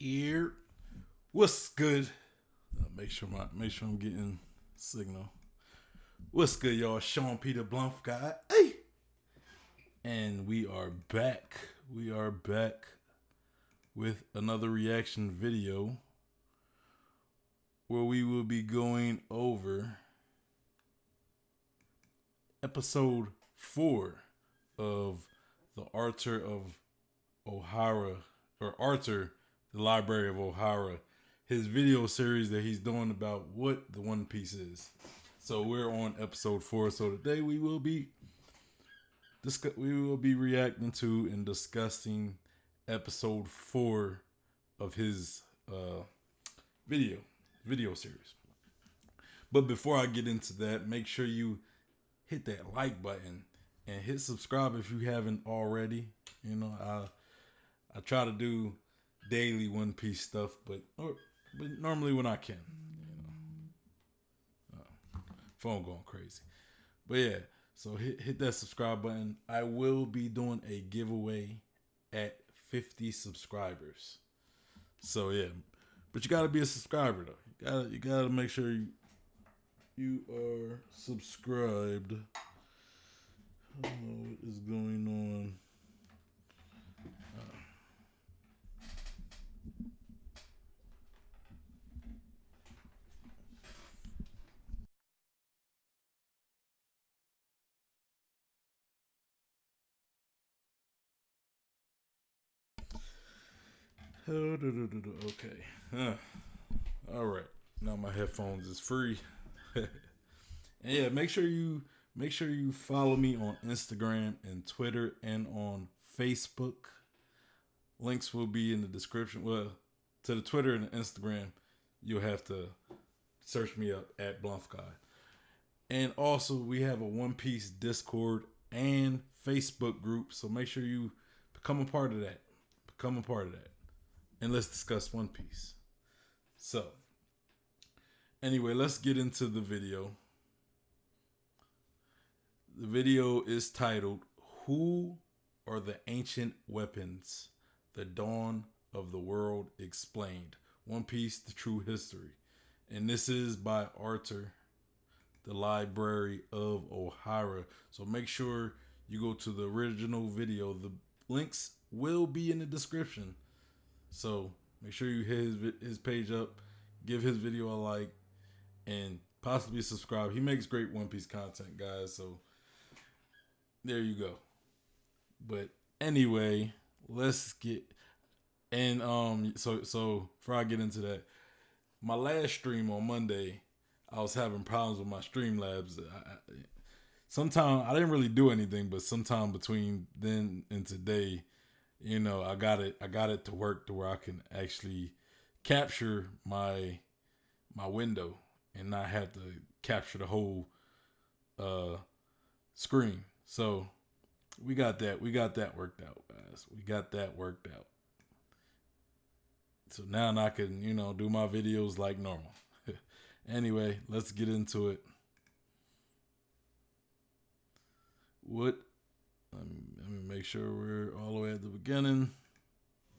Here, what's good? Make sure I'm getting signal. What's good, y'all? Sean Peter Blunt guy. Hey, and we are back. We are back with another reaction video where we will be going over episode 4 of the Artur of Ohara, or Artur, the Library of Ohara, his video series that he's doing about what the One Piece is. So we're on episode 4. So today we will be reacting to and discussing episode 4 of his video series. But before I get into that, make sure you hit that like button and hit subscribe if you haven't already. You know, I try to do daily One Piece stuff, but normally when I can, phone going crazy. But yeah, so hit that subscribe button. I will be doing a giveaway at 50 subscribers. So yeah, but you gotta be a subscriber though. You gotta make sure you are subscribed. I don't know what is going on. Okay. All right. Now my headphones is free. And yeah, make sure you follow me on Instagram and Twitter and on Facebook. Links will be in the description. Well, to the Twitter and the Instagram, you'll have to search me up at Blunt Guy. And also, we have a One Piece Discord and Facebook group, so make sure you become a part of that. And let's discuss One Piece. So, anyway, let's get into the video. The video is titled, "Who Are the Ancient Weapons? The Dawn of the World Explained. One Piece, The True History." And this is by Artur, the Library of Ohara. So make sure you go to the original video. The links will be in the description. So make sure you hit his page up, give his video a like, and possibly subscribe. He makes great One Piece content, guys. So there you go. But anyway, let's get so before I get into that, my last stream on Monday, I was having problems with my Streamlabs. Sometime I didn't really do anything, but sometime between then and today, you know, I got it to work to where I can actually capture my window and not have to capture the whole screen. So we got that worked out, guys. We got that worked out. So now I can, do my videos like normal. Anyway, let's get into it. Let me make sure we're all the way at the beginning.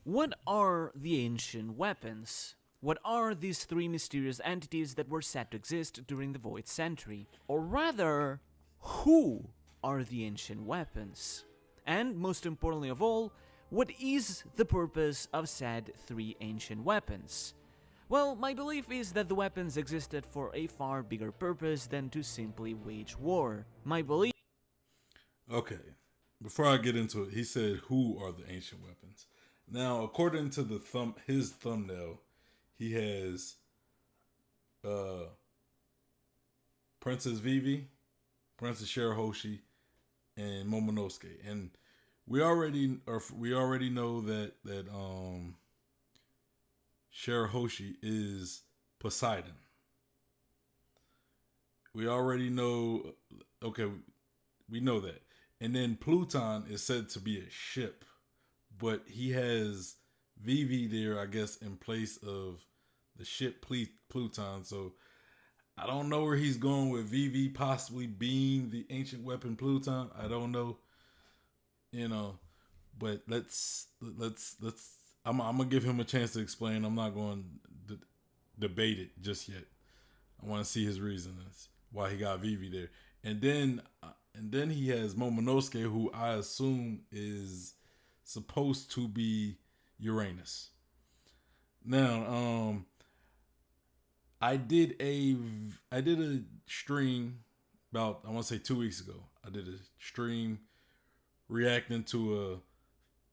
What are the ancient weapons? What are these three mysterious entities that were said to exist during the Void Century? Or rather, who are the ancient weapons? And most importantly of all, what is the purpose of said three ancient weapons? Well, my belief is that the weapons existed for a far bigger purpose than to simply wage war. My belief... Okay, before I get into it, he said, "Who are the ancient weapons?" Now, according to his thumbnail, he has Princess Vivi, Princess Shirahoshi, and Momonosuke, and we already know that Shirahoshi is Poseidon. We already know. Okay, we know that. And then Pluton is said to be a ship, but he has Vivi there, I guess, in place of the ship Pluton. So I don't know where he's going with Vivi possibly being the ancient weapon Pluton. I don't know, but let's I'm gonna give him a chance to explain. I'm not going to debate it just yet. I want to see his reasons why he got Vivi there, and then he has Momonosuke, who I assume is supposed to be Uranus. Now, I did a stream about, I want to say 2 weeks ago. I did a stream reacting to a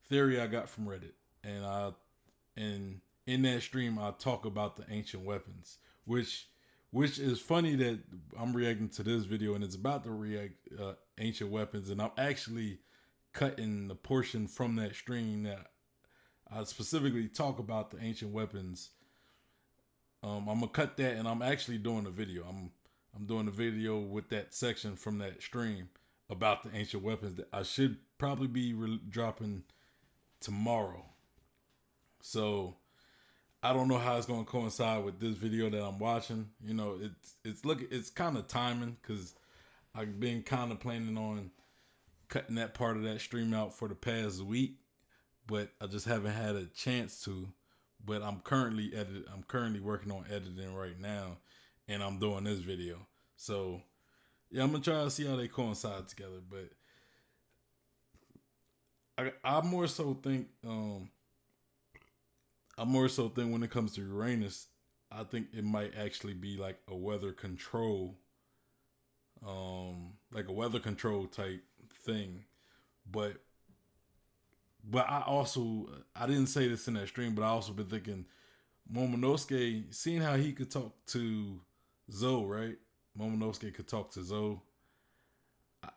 theory I got from Reddit, and in that stream I talk about the ancient weapons, which is funny that I'm reacting to this video and it's about the ancient weapons, and I'm actually cutting the portion from that stream that I specifically talk about the ancient weapons. I'm gonna cut that, and I'm actually doing a video. I'm doing a video with that section from that stream about the ancient weapons that I should probably be dropping tomorrow. So I don't know how it's gonna coincide with this video that I'm watching. You know, it's kind of timing because I've been kind of planning on cutting that part of that stream out for the past week, but I just haven't had a chance to. But I'm currently working on editing right now, and I'm doing this video. So yeah, I'm gonna try to see how they coincide together. But I more so think when it comes to Uranus, I think it might actually be like a weather control, type thing. But I didn't say this in that stream, but I also been thinking Momonosuke, seeing how he could talk to Zoe, right? Momonosuke could talk to Zoe.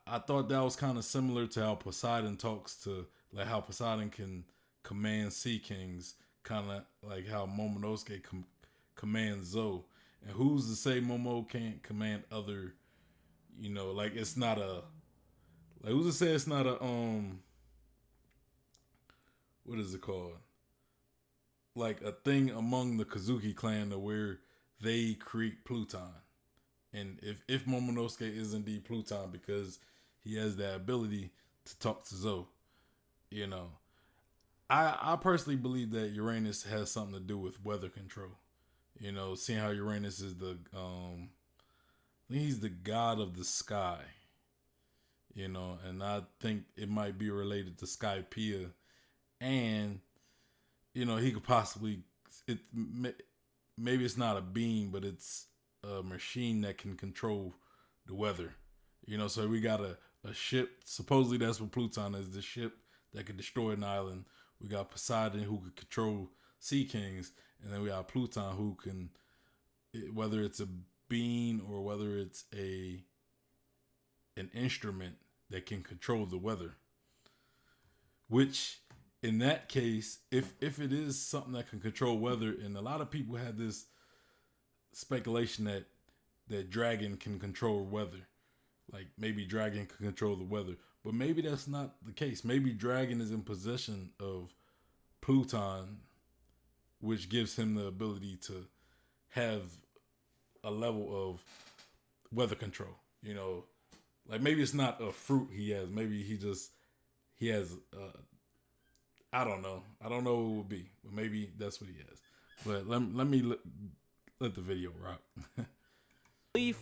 I thought that was kind of similar to how Poseidon talks to, like how Poseidon can command sea kings, kind of like how Momonosuke commands Zoe. And who's to say Momo can't command other, like it's not a, like who's to say it's not a, what is it called? Like a thing among the Kazuki clan to where they create Pluton. And if Momonosuke is indeed Pluton because he has that ability to talk to Zoe, I personally believe that Uranus has something to do with weather control. Seeing how Uranus is he's the god of the sky. And I think it might be related to Skypiea. And he could possibly maybe it's not a being, but it's a machine that can control the weather. So we got a ship. Supposedly that's what Pluton is, the ship that could destroy an island. We got Poseidon who could control sea kings, and then we got Pluton who can, whether it's a being or whether it's an instrument that can control the weather. Which, in that case, if it is something that can control weather, and a lot of people had this speculation that dragon can control weather, like maybe dragon can control the weather, but maybe that's not the case. Maybe dragon is in possession of Pluton, which gives him the ability to have a level of weather control. Like maybe it's not a fruit he has. Maybe he has. I don't know. I don't know what it would be, but maybe that's what he has. But let the video rock. Belief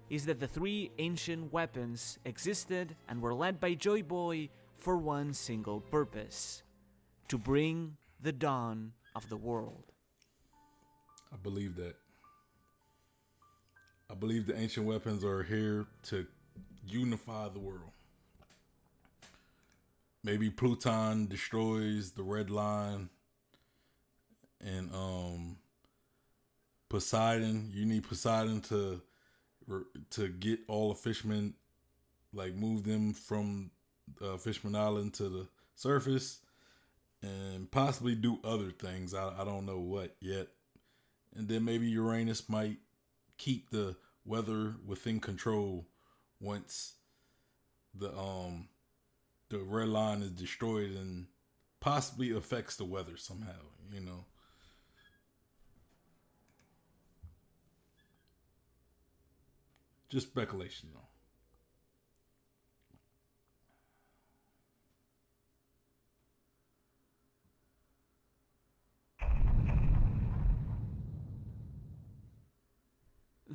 is that the three ancient weapons existed and were led by Joy Boy for one single purpose: to bring the dawn of the world. I believe that. I believe the ancient weapons are here to unify the world. Maybe Pluton destroys the red line, and Poseidon. You need Poseidon to get all the fishermen, like move them from Fishman Island to the surface, and possibly do other things. I don't know what yet. And then maybe Uranus might keep the weather within control once the red line is destroyed, and possibly affects the weather somehow, Just speculation though.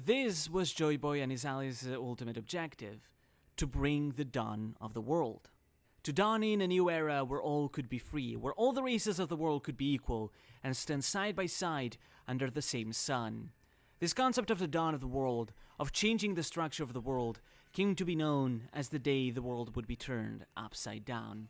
This was Joy Boy and his allies' ultimate objective: to bring the dawn of the world. To dawn in a new era where all could be free, where all the races of the world could be equal and stand side by side under the same sun. This concept of the dawn of the world, of changing the structure of the world, came to be known as the day the world would be turned upside down.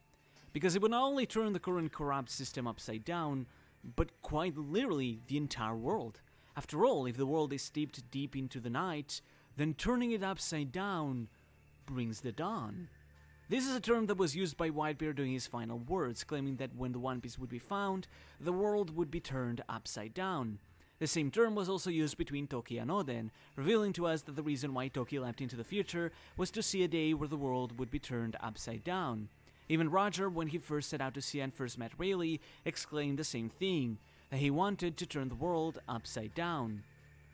Because it would not only turn the current corrupt system upside down, but quite literally the entire world. After all, if the world is steeped deep into the night, then turning it upside down brings the dawn. This is a term that was used by Whitebeard during his final words, claiming that when the One Piece would be found, the world would be turned upside down. The same term was also used between Toki and Oden, revealing to us that the reason why Toki leapt into the future was to see a day where the world would be turned upside down. Even Roger, when he first set out to sea and first met Rayleigh, exclaimed the same thing, that he wanted to turn the world upside down.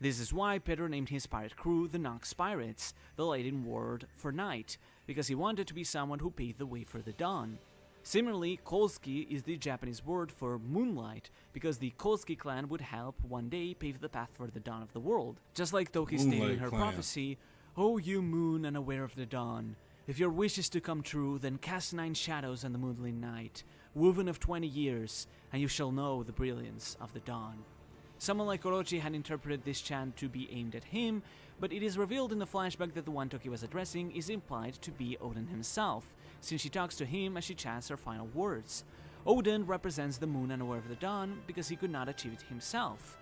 This is why Pedro named his pirate crew the Nox Pirates, the Latin word for night, because he wanted to be someone who paved the way for the dawn. Similarly, Kolsky is the Japanese word for moonlight, because the Kolsky clan would help one day pave the path for the dawn of the world. Just like Toki stated in her prophecy, "O you moon unaware of the dawn, if your wish is to come true, then cast 9 shadows on the moonlit night, woven of 20 years, and you shall know the brilliance of the dawn." Someone like Orochi had interpreted this chant to be aimed at him, but it is revealed in the flashback that the one Toki was addressing is implied to be Oden himself, since she talks to him as she chants her final words. Oden represents the moon unaware of the dawn because he could not achieve it himself.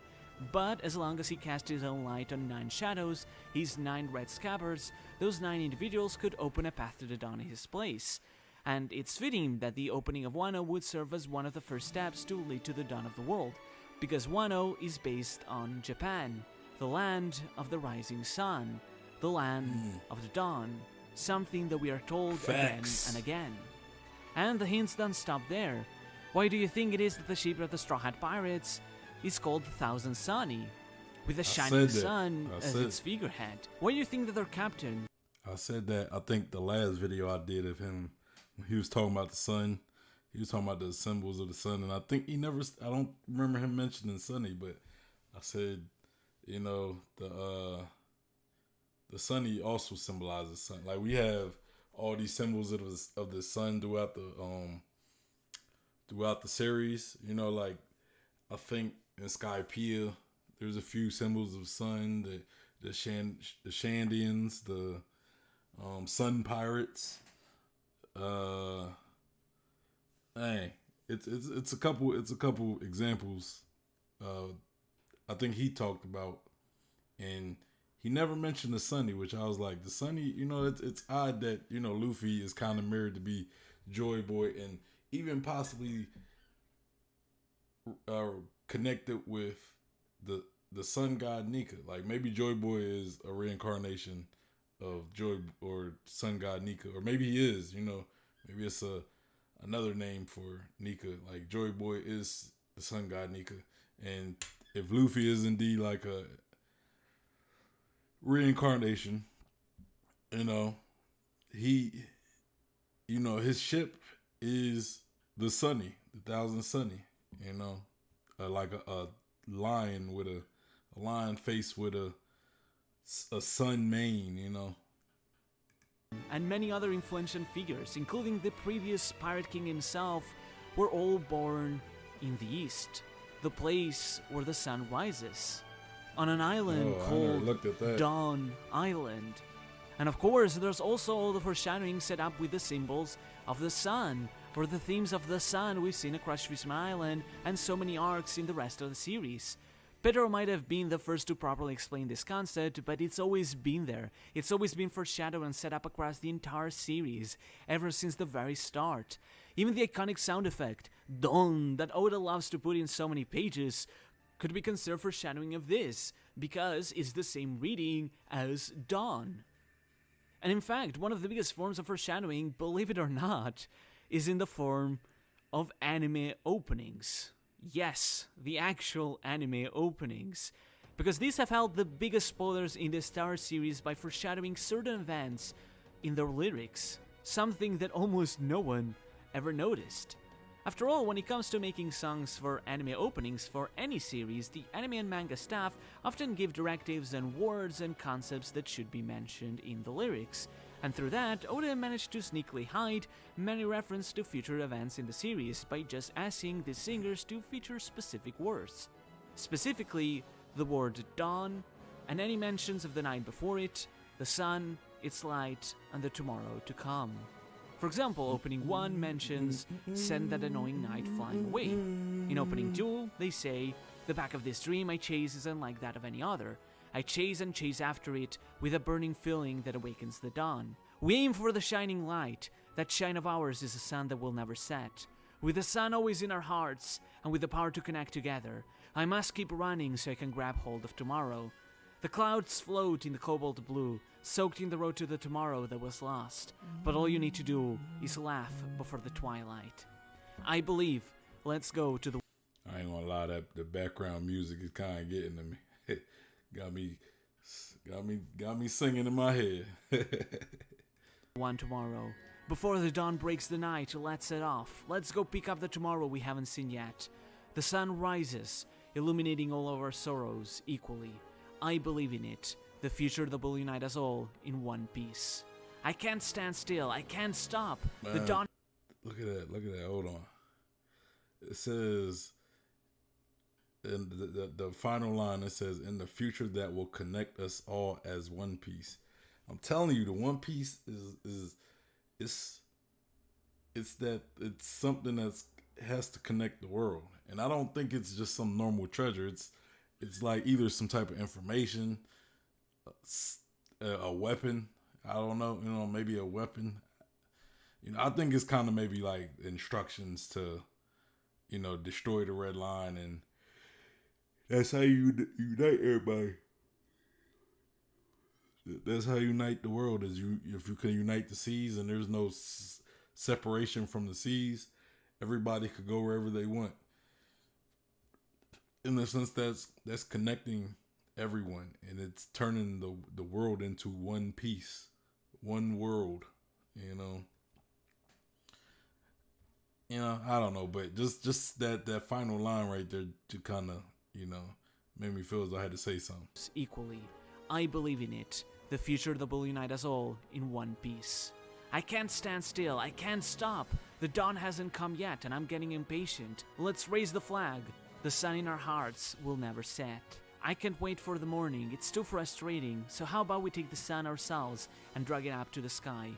But as long as he cast his own light on 9 shadows, his 9 red scabbards, those 9 individuals could open a path to the dawn in his place. And it's fitting that the opening of Wano would serve as one of the first steps to lead to the dawn of the world, because Wano is based on Japan, the land of the rising sun, the land of the dawn, something that we are told Facts. again and again. And the hints don't stop there. Why do you think it is that the ship of the Straw Hat Pirates is called the Thousand Sunny, with the shining sun as its figurehead? Why do you think that their captain... I said that, I think the last video I did of him, when he was talking about the sun, he was talking about the symbols of the sun, and I think I don't remember him mentioning Sunny, but I said, you know, the Sunny also symbolizes sun. Like, we have all these symbols of the sun throughout the series. You know, like, I think in Skypiea, there's a few symbols of sun, the Shandians, the Sun Pirates. It's a couple examples. I think he talked about, and he never mentioned the Sunny, which I was like, the Sunny. You know, it's odd that, you know, Luffy is kind of mirrored to be Joy Boy, and even possibly connected with the sun god Nika. Like, maybe Joy Boy is a reincarnation of Joy or sun god Nika, or maybe he is. You know, maybe it's another name for Nika. Like, Joy Boy is the sun god Nika, and if Luffy is indeed like a reincarnation, you know, his ship is the Sunny, the Thousand Sunny. You know, like a lion with a lion face with a sun mane. You know. And many other influential figures, including the previous Pirate King himself, were all born in the East, the place where the sun rises, on an island called Dawn Island. And of course, there's also all the foreshadowing set up with the symbols of the sun, or the themes of the sun we've seen across Fishman Island and so many arcs in the rest of the series. Pedro might have been the first to properly explain this concept, but it's always been there. It's always been foreshadowed and set up across the entire series, ever since the very start. Even the iconic sound effect, Dawn, that Oda loves to put in so many pages, could be considered foreshadowing of this, because it's the same reading as Dawn. And in fact, one of the biggest forms of foreshadowing, believe it or not, is in the form of anime openings. Yes, the actual anime openings. Because these have held the biggest spoilers in the Star series by foreshadowing certain events in their lyrics, something that almost no one ever noticed. After all, when it comes to making songs for anime openings for any series, the anime and manga staff often give directives and words and concepts that should be mentioned in the lyrics. And through that, Oda managed to sneakily hide many references to future events in the series by just asking the singers to feature specific words. Specifically, the word dawn, and any mentions of the night before it, the sun, its light, and the tomorrow to come. For example, opening 1 mentions "send that annoying night flying away." In opening 2, they say, "The back of this dream I chase is unlike that of any other. I chase and chase after it with a burning feeling that awakens the dawn. We aim for the shining light. That shine of ours is a sun that will never set. With the sun always in our hearts, and with the power to connect together, I must keep running so I can grab hold of tomorrow. The clouds float in the cobalt blue, soaked in the road to the tomorrow that was lost. But all you need to do is laugh before the twilight." I believe. Let's go to the... I ain't gonna lie, that the background music is kind of getting to me. got me singing in my head. one tomorrow. Before the dawn breaks the night, let's set off. Let's go pick up the tomorrow we haven't seen yet. The sun rises, illuminating all of our sorrows equally. I believe in it. The future that will unite us all in one piece. I can't stand still. I can't stop. Man, the dawn... Look at that. Hold on. It says... in the final line, it says, "In the future that will connect us all as one piece." I'm telling you, the One Piece it's something that's has to connect the world, and I don't think it's just some normal treasure. It's like either some type of information, a weapon. I don't know, maybe a weapon. I think it's kind of maybe like instructions to, destroy the Red Line, and that's how you unite everybody. That's how you unite the world. If you can unite the seas and there's no separation from the seas, everybody could go wherever they want. In the sense that's connecting everyone, and it's turning the world into one piece, one world. I don't know, but just that final line right there to kind of made me feel as though I had to say something. Equally, I believe in it. The future that will unite us all in one piece. I can't stand still. I can't stop. The dawn hasn't come yet, and I'm getting impatient. Let's raise the flag. The sun in our hearts will never set. I can't wait for the morning. It's too frustrating. So how about we take the sun ourselves and drag it up to the sky?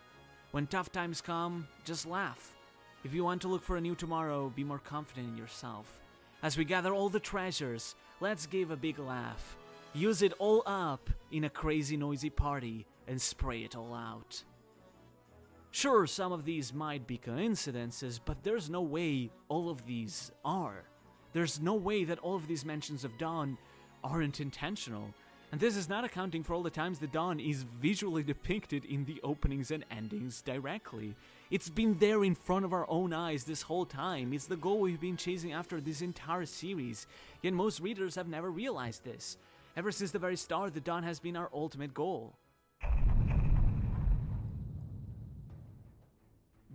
When tough times come, just laugh. If you want to look for a new tomorrow, be more confident in yourself. As we gather all the treasures, let's give a big laugh. Use it all up in a crazy noisy party and spray it all out. Sure, some of these might be coincidences, but there's no way all of these are. There's no way that all of these mentions of dawn aren't intentional. And this is not accounting for all the times the dawn is visually depicted in the openings and endings directly. It's been there in front of our own eyes this whole time. It's the goal we've been chasing after this entire series, yet most readers have never realized this. Ever since the very start, the dawn has been our ultimate goal.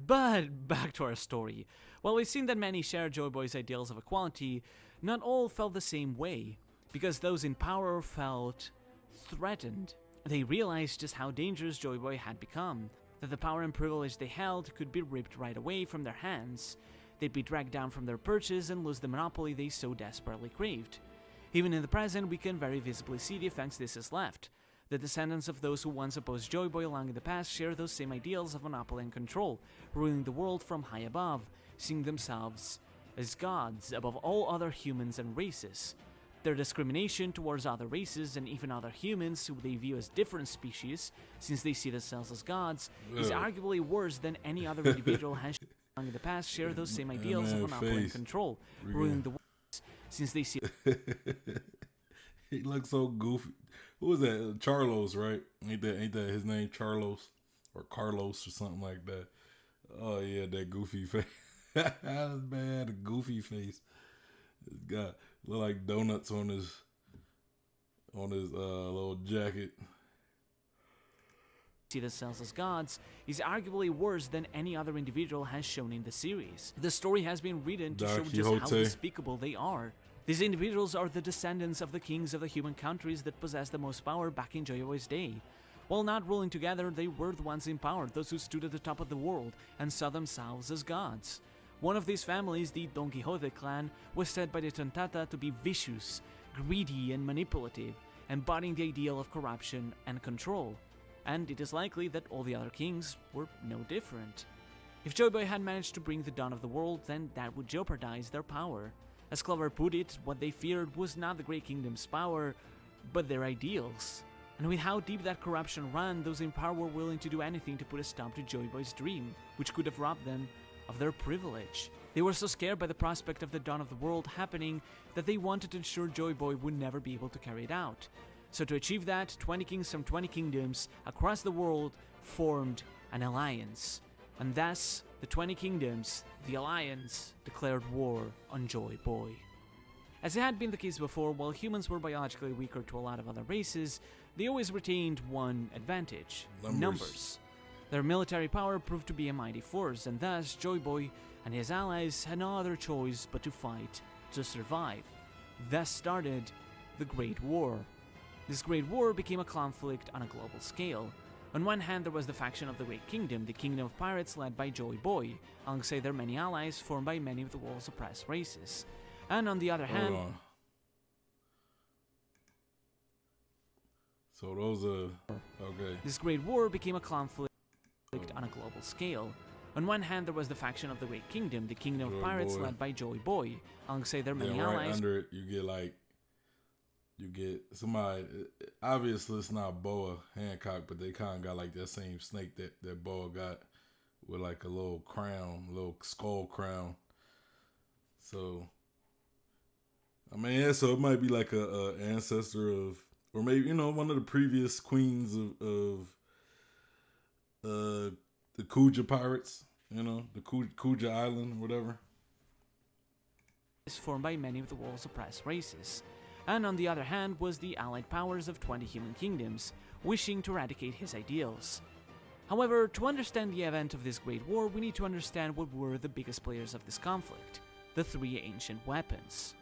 But back to our story. While we've seen that many share Joy Boy's ideals of equality, not all felt the same way, because those in power felt threatened. They realized just how dangerous Joy Boy had become, that the power and privilege they held could be ripped right away from their hands. They'd be dragged down from their perches and lose the monopoly they so desperately craved. Even in the present, we can very visibly see the effects this has left. The descendants of those who once opposed Joy Boy long in the past share those same ideals of monopoly and control, ruling the world from high above, seeing themselves as gods above all other humans and races. Their discrimination towards other races and even other humans who they view as different species, since they see themselves as gods, is arguably worse than any other individual has long in the past share those same ideals of monopoly and control, ruling the world since they see... He looks so goofy. Who was that? Charlos, right? Ain't that his name? Charlos or Carlos or something like that. Oh yeah, that goofy face. Man, a goofy face. This guy look like donuts on his little jacket. see themselves as gods is arguably worse than any other individual has shown in the series. The story has been written to show just how despicable they are. These individuals are the descendants of the kings of the human countries that possessed the most power back in Joy Boy's day. While not ruling together, they were the ones in power, those who stood at the top of the world and saw themselves as gods. One of these families, the Don Quixote clan, was said by the Tontata to be vicious, greedy, and manipulative, embodying the ideal of corruption and control. And it is likely that all the other kings were no different. If Joy Boy had managed to bring the dawn of the world, then that would jeopardize their power. As Clover put it, what they feared was not the Great Kingdom's power, but their ideals. And with how deep that corruption ran, those in power were willing to do anything to put a stop to Joy Boy's dream, which could have robbed them of their privilege. They were so scared by the prospect of the dawn of the world happening that they wanted to ensure Joy Boy would never be able to carry it out. So to achieve that, 20 kings from 20 kingdoms across the world formed an alliance. And thus, the 20 kingdoms, the alliance, declared war on Joy Boy. As it had been the case before, while humans were biologically weaker to a lot of other races, they always retained one advantage: numbers. Their military power proved to be a mighty force, and thus Joy Boy and his allies had no other choice but to fight to survive. Thus started the Great War. This Great War became a conflict on a global scale. On one hand, there was the faction of the Great Kingdom, the Kingdom of Pirates led by Joy Boy, alongside their many allies formed by many of the world's oppressed races. And on the other hand... So those are... Okay. This Great War became a conflict on a global scale. On one hand, there was the faction of the Great Kingdom, the Kingdom of Pirates led by Joy Boy, alongside their many allies. Right under it, you get somebody, obviously it's not Boa Hancock, but they kind of got like that same snake that Boa got with like a little crown, little skull crown. So, I mean, yeah, so it might be like a ancestor of, or maybe, you know, one of the previous queens of the Kuja pirates, you know, the Kuja Island or whatever. Is formed by many of the world's oppressed races. And on the other hand was the allied powers of 20 human kingdoms, wishing to eradicate his ideals. However, to understand the event of this Great War, we need to understand what were the biggest players of this conflict: the three ancient weapons.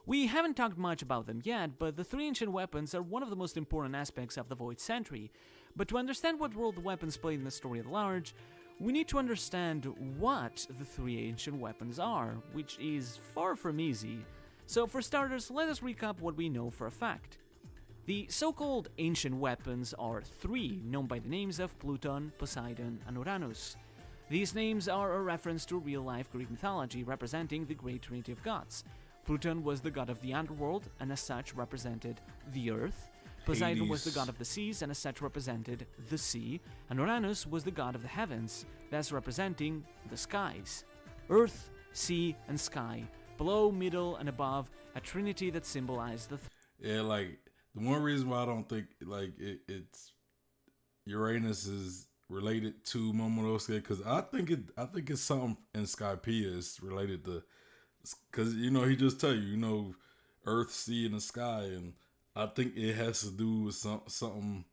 We haven't talked much about them yet, but the three ancient weapons are one of the most important aspects of the Void Century. But to understand what role the weapons played in the story at large, we need to understand what the three ancient weapons are, which is far from easy. So for starters, let us recap what we know for a fact. The so-called ancient weapons are three, known by the names of Pluton, Poseidon, and Uranus. These names are a reference to real-life Greek mythology representing the great trinity of gods. Pluton was the god of the underworld, and as such represented the earth. Poseidon was the god of the seas, and as such represented the sea, and Uranus was the god of the heavens, thus representing the skies. Earth, sea, and sky, below, middle, and above, a trinity that symbolized the... Yeah, like, the one reason why I don't think, like, it's Uranus is related to Momonosuke, because I think it's something in Skypiea is related to, because, you know, he just tell you, you know, earth, sea, and the sky, and I think it has to do with something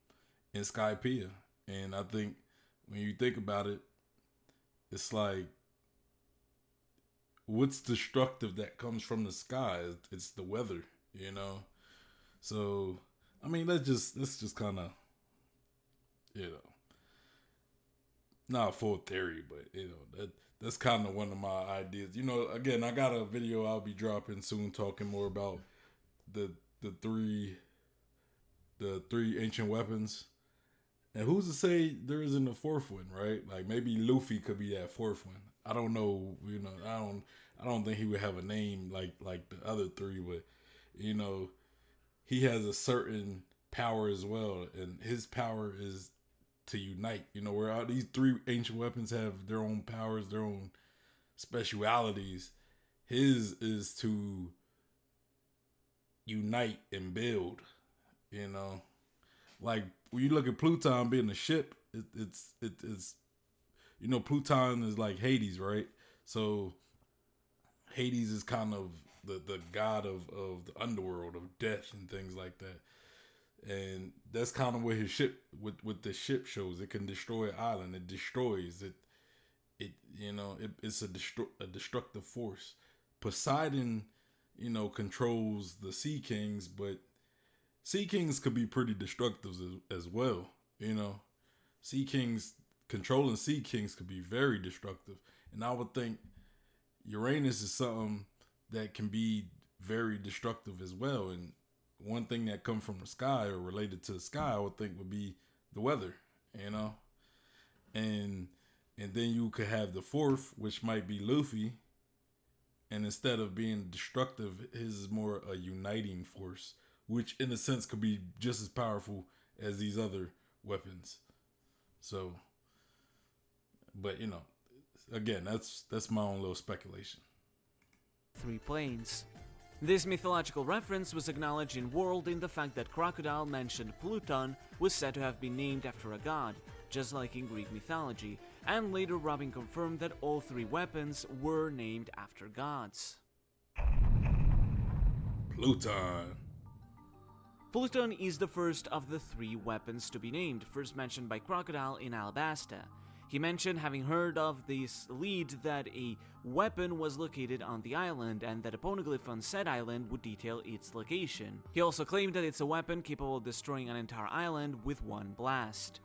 in Skypiea. And I think when you think about it, it's like, what's destructive that comes from the sky? It's the weather, you know? So, I mean, that's just kind of, you know, not a full theory, but, you know, that's kind of one of my ideas. You know, again, I got a video I'll be dropping soon talking more about the three ancient weapons, and who's to say there isn't a fourth one, right? Like maybe Luffy could be that fourth one. I don't know. You know, I don't think he would have a name like the other three, but you know, he has a certain power as well, and his power is to unite. You know, where all these three ancient weapons have their own powers, their own specialities. His is to unite and build, you know, like when you look at Pluton being a ship, it's you know, Pluton is like Hades, right? So Hades is kind of the god of the underworld, of death and things like that. And that's kind of where his ship with the ship shows. It can destroy an island. It destroys it. It's a destructive force. Poseidon, controls the sea kings, but sea kings could be pretty destructive as well. Sea kings controlling sea kings could be very destructive, and I would think Uranus is something that can be very destructive as well. And one thing that comes from the sky or related to the sky, I would think would be the weather, and then you could have the fourth, which might be Luffy, and instead of being destructive, his is more a uniting force, which in a sense could be just as powerful as these other weapons. So, but again, that's my own little speculation. Three planes. This mythological reference was acknowledged in World in the fact that Crocodile mentioned Pluton was said to have been named after a god, just like in Greek mythology, and later Robin confirmed that all three weapons were named after gods. Pluton. Pluton is the first of the three weapons to be named, first mentioned by Crocodile in Alabasta. He mentioned having heard of this lead that a weapon was located on the island and that a poneglyph on said island would detail its location. He also claimed that it's a weapon capable of destroying an entire island with one blast.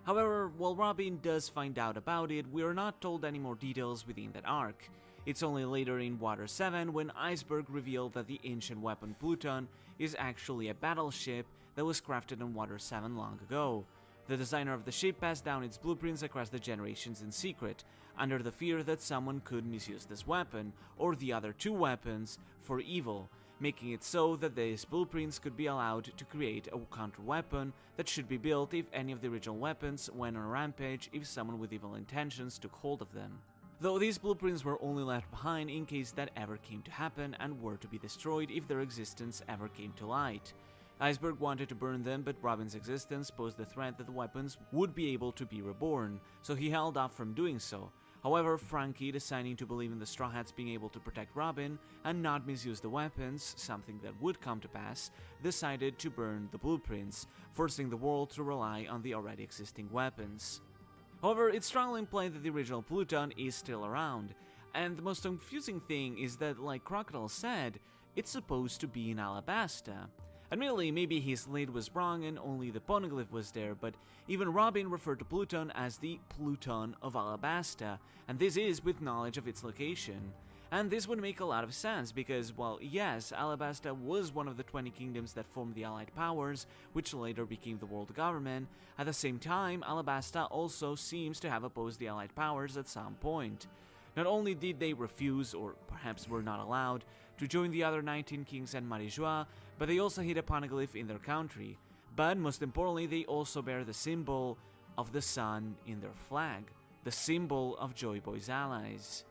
However, while Robin does find out about it, we are not told any more details within that arc. It's only later in Water 7 when Iceberg revealed that the ancient weapon Pluton is actually a battleship that was crafted in Water 7 long ago. The designer of the ship passed down its blueprints across the generations in secret, under the fear that someone could misuse this weapon, or the other two weapons, for evil, making it so that these blueprints could be allowed to create a counter-weapon that should be built if any of the original weapons went on a rampage if someone with evil intentions took hold of them. Though these blueprints were only left behind in case that ever came to happen and were to be destroyed if their existence ever came to light. Iceberg wanted to burn them, but Robin's existence posed the threat that the weapons would be able to be reborn, so he held off from doing so. However, Frankie, deciding to believe in the Straw Hats being able to protect Robin and not misuse the weapons, something that would come to pass, decided to burn the blueprints, forcing the world to rely on the already existing weapons. However, it's strongly implied that the original Pluton is still around, and the most confusing thing is that, like Crocodile said, it's supposed to be in Alabasta. Admittedly, maybe his lead was wrong and only the poneglyph was there, but even Robin referred to Pluton as the Pluton of Alabasta, and this is with knowledge of its location. And this would make a lot of sense because, well, yes, Alabasta was one of the 20 kingdoms that formed the Allied Powers, which later became the world government. At the same time, Alabasta also seems to have opposed the Allied Powers at some point. Not only did they refuse, or perhaps were not allowed, to join the other 19 kings and Marie-Joie, but they also hid a poneglyph in their country. But most importantly, they also bear the symbol of the sun in their flag, the symbol of Joy Boy's allies.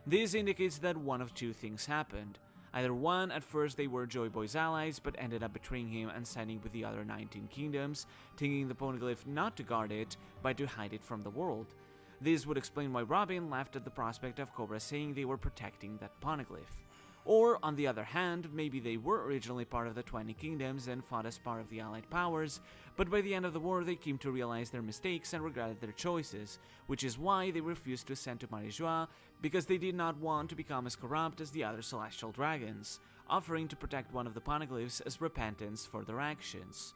This indicates that one of two things happened. Either one, at first they were Joy Boy's allies, but ended up betraying him and siding with the other 19 kingdoms, taking the poneglyph not to guard it, but to hide it from the world. This would explain why Robin laughed at the prospect of Cobra saying they were protecting that poneglyph. Or, on the other hand, maybe they were originally part of the 20 kingdoms and fought as part of the Allied Powers, but by the end of the war they came to realize their mistakes and regretted their choices, which is why they refused to ascend to Marie-Joie, because they did not want to become as corrupt as the other celestial dragons, offering to protect one of the poneglyphs as repentance for their actions.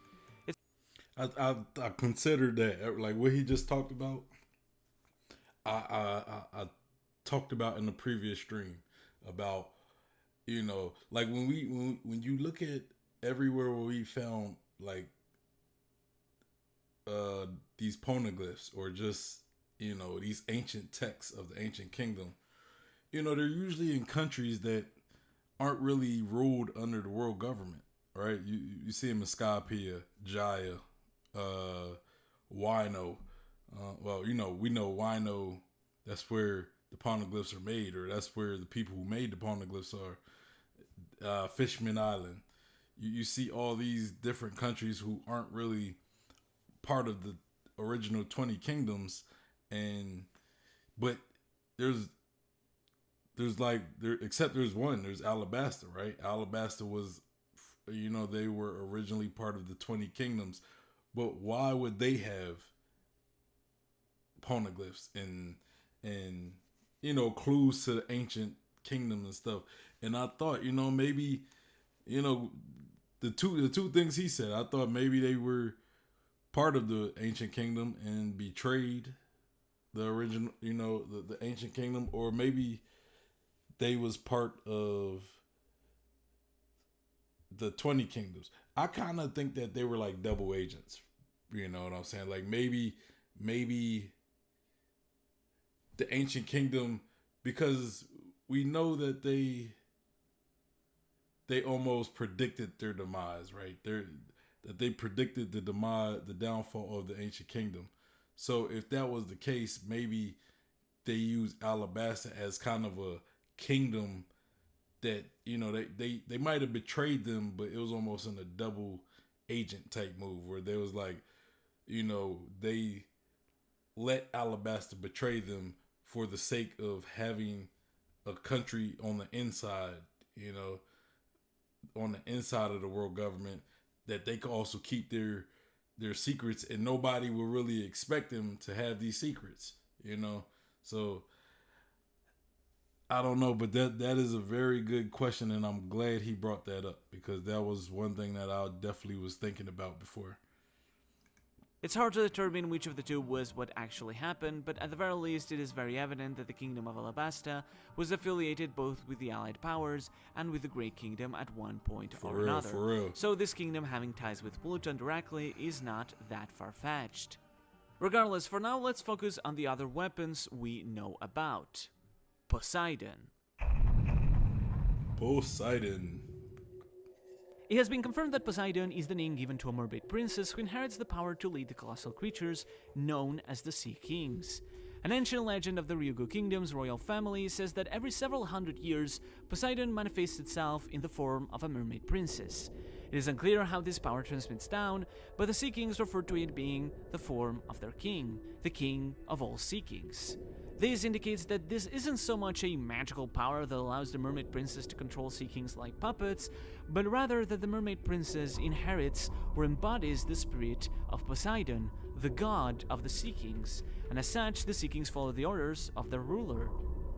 I considered that, like what he just talked about, I talked about in the previous stream about, like when you look at everywhere where we found like these poneglyphs or just these ancient texts of the ancient kingdom, they're usually in countries that aren't really ruled under the world government, right? You see them in Skypea, Jaya, Wino. We know Wino. That's where the poneglyphs are made, or that's where the people who made the poneglyphs are. Fishman Island. You see all these different countries who aren't really part of the original 20 kingdoms, but there's there's like there except there's one. There's Alabasta, right? Alabasta was, they were originally part of the 20 kingdoms, but why would they have poneglyphs and clues to the ancient kingdom and stuff? And I thought, maybe, you know, the two things he said, I thought maybe they were part of the ancient kingdom and betrayed the original, the ancient kingdom, or maybe they was part of the 20 kingdoms. I kind of think that they were like double agents. You know what I'm saying? Like maybe the ancient kingdom, because we know that they almost predicted their demise, right? That they predicted the downfall of the ancient kingdom. So if that was the case, maybe they used Alabasta as kind of a kingdom that they might have betrayed them, but it was almost in a double agent type move where there was like, they let Alabasta betray them for the sake of having a country on the inside, on the inside of the world government, that they could also keep their secrets, and nobody will really expect them to have these secrets, So I don't know, but that is a very good question, and I'm glad he brought that up, because that was one thing that I definitely was thinking about before. It's hard to determine which of the two was what actually happened, but at the very least it is very evident that the Kingdom of Alabasta was affiliated both with the Allied powers and with the Great Kingdom at one point or another. For real. So this kingdom having ties with Pluton directly is not that far-fetched. Regardless, for now let's focus on the other weapons we know about. Poseidon. It has been confirmed that Poseidon is the name given to a mermaid princess who inherits the power to lead the colossal creatures known as the Sea Kings. An ancient legend of the Ryugu Kingdom's royal family says that every several hundred years, Poseidon manifests itself in the form of a mermaid princess. It is unclear how this power transmits down, but the Sea Kings refer to it being the form of their king, the king of all Sea Kings. This indicates that this isn't so much a magical power that allows the mermaid princess to control Sea Kings like puppets, but rather that the mermaid princess inherits or embodies the spirit of Poseidon, the god of the Sea Kings, and as such the Sea Kings follow the orders of their ruler.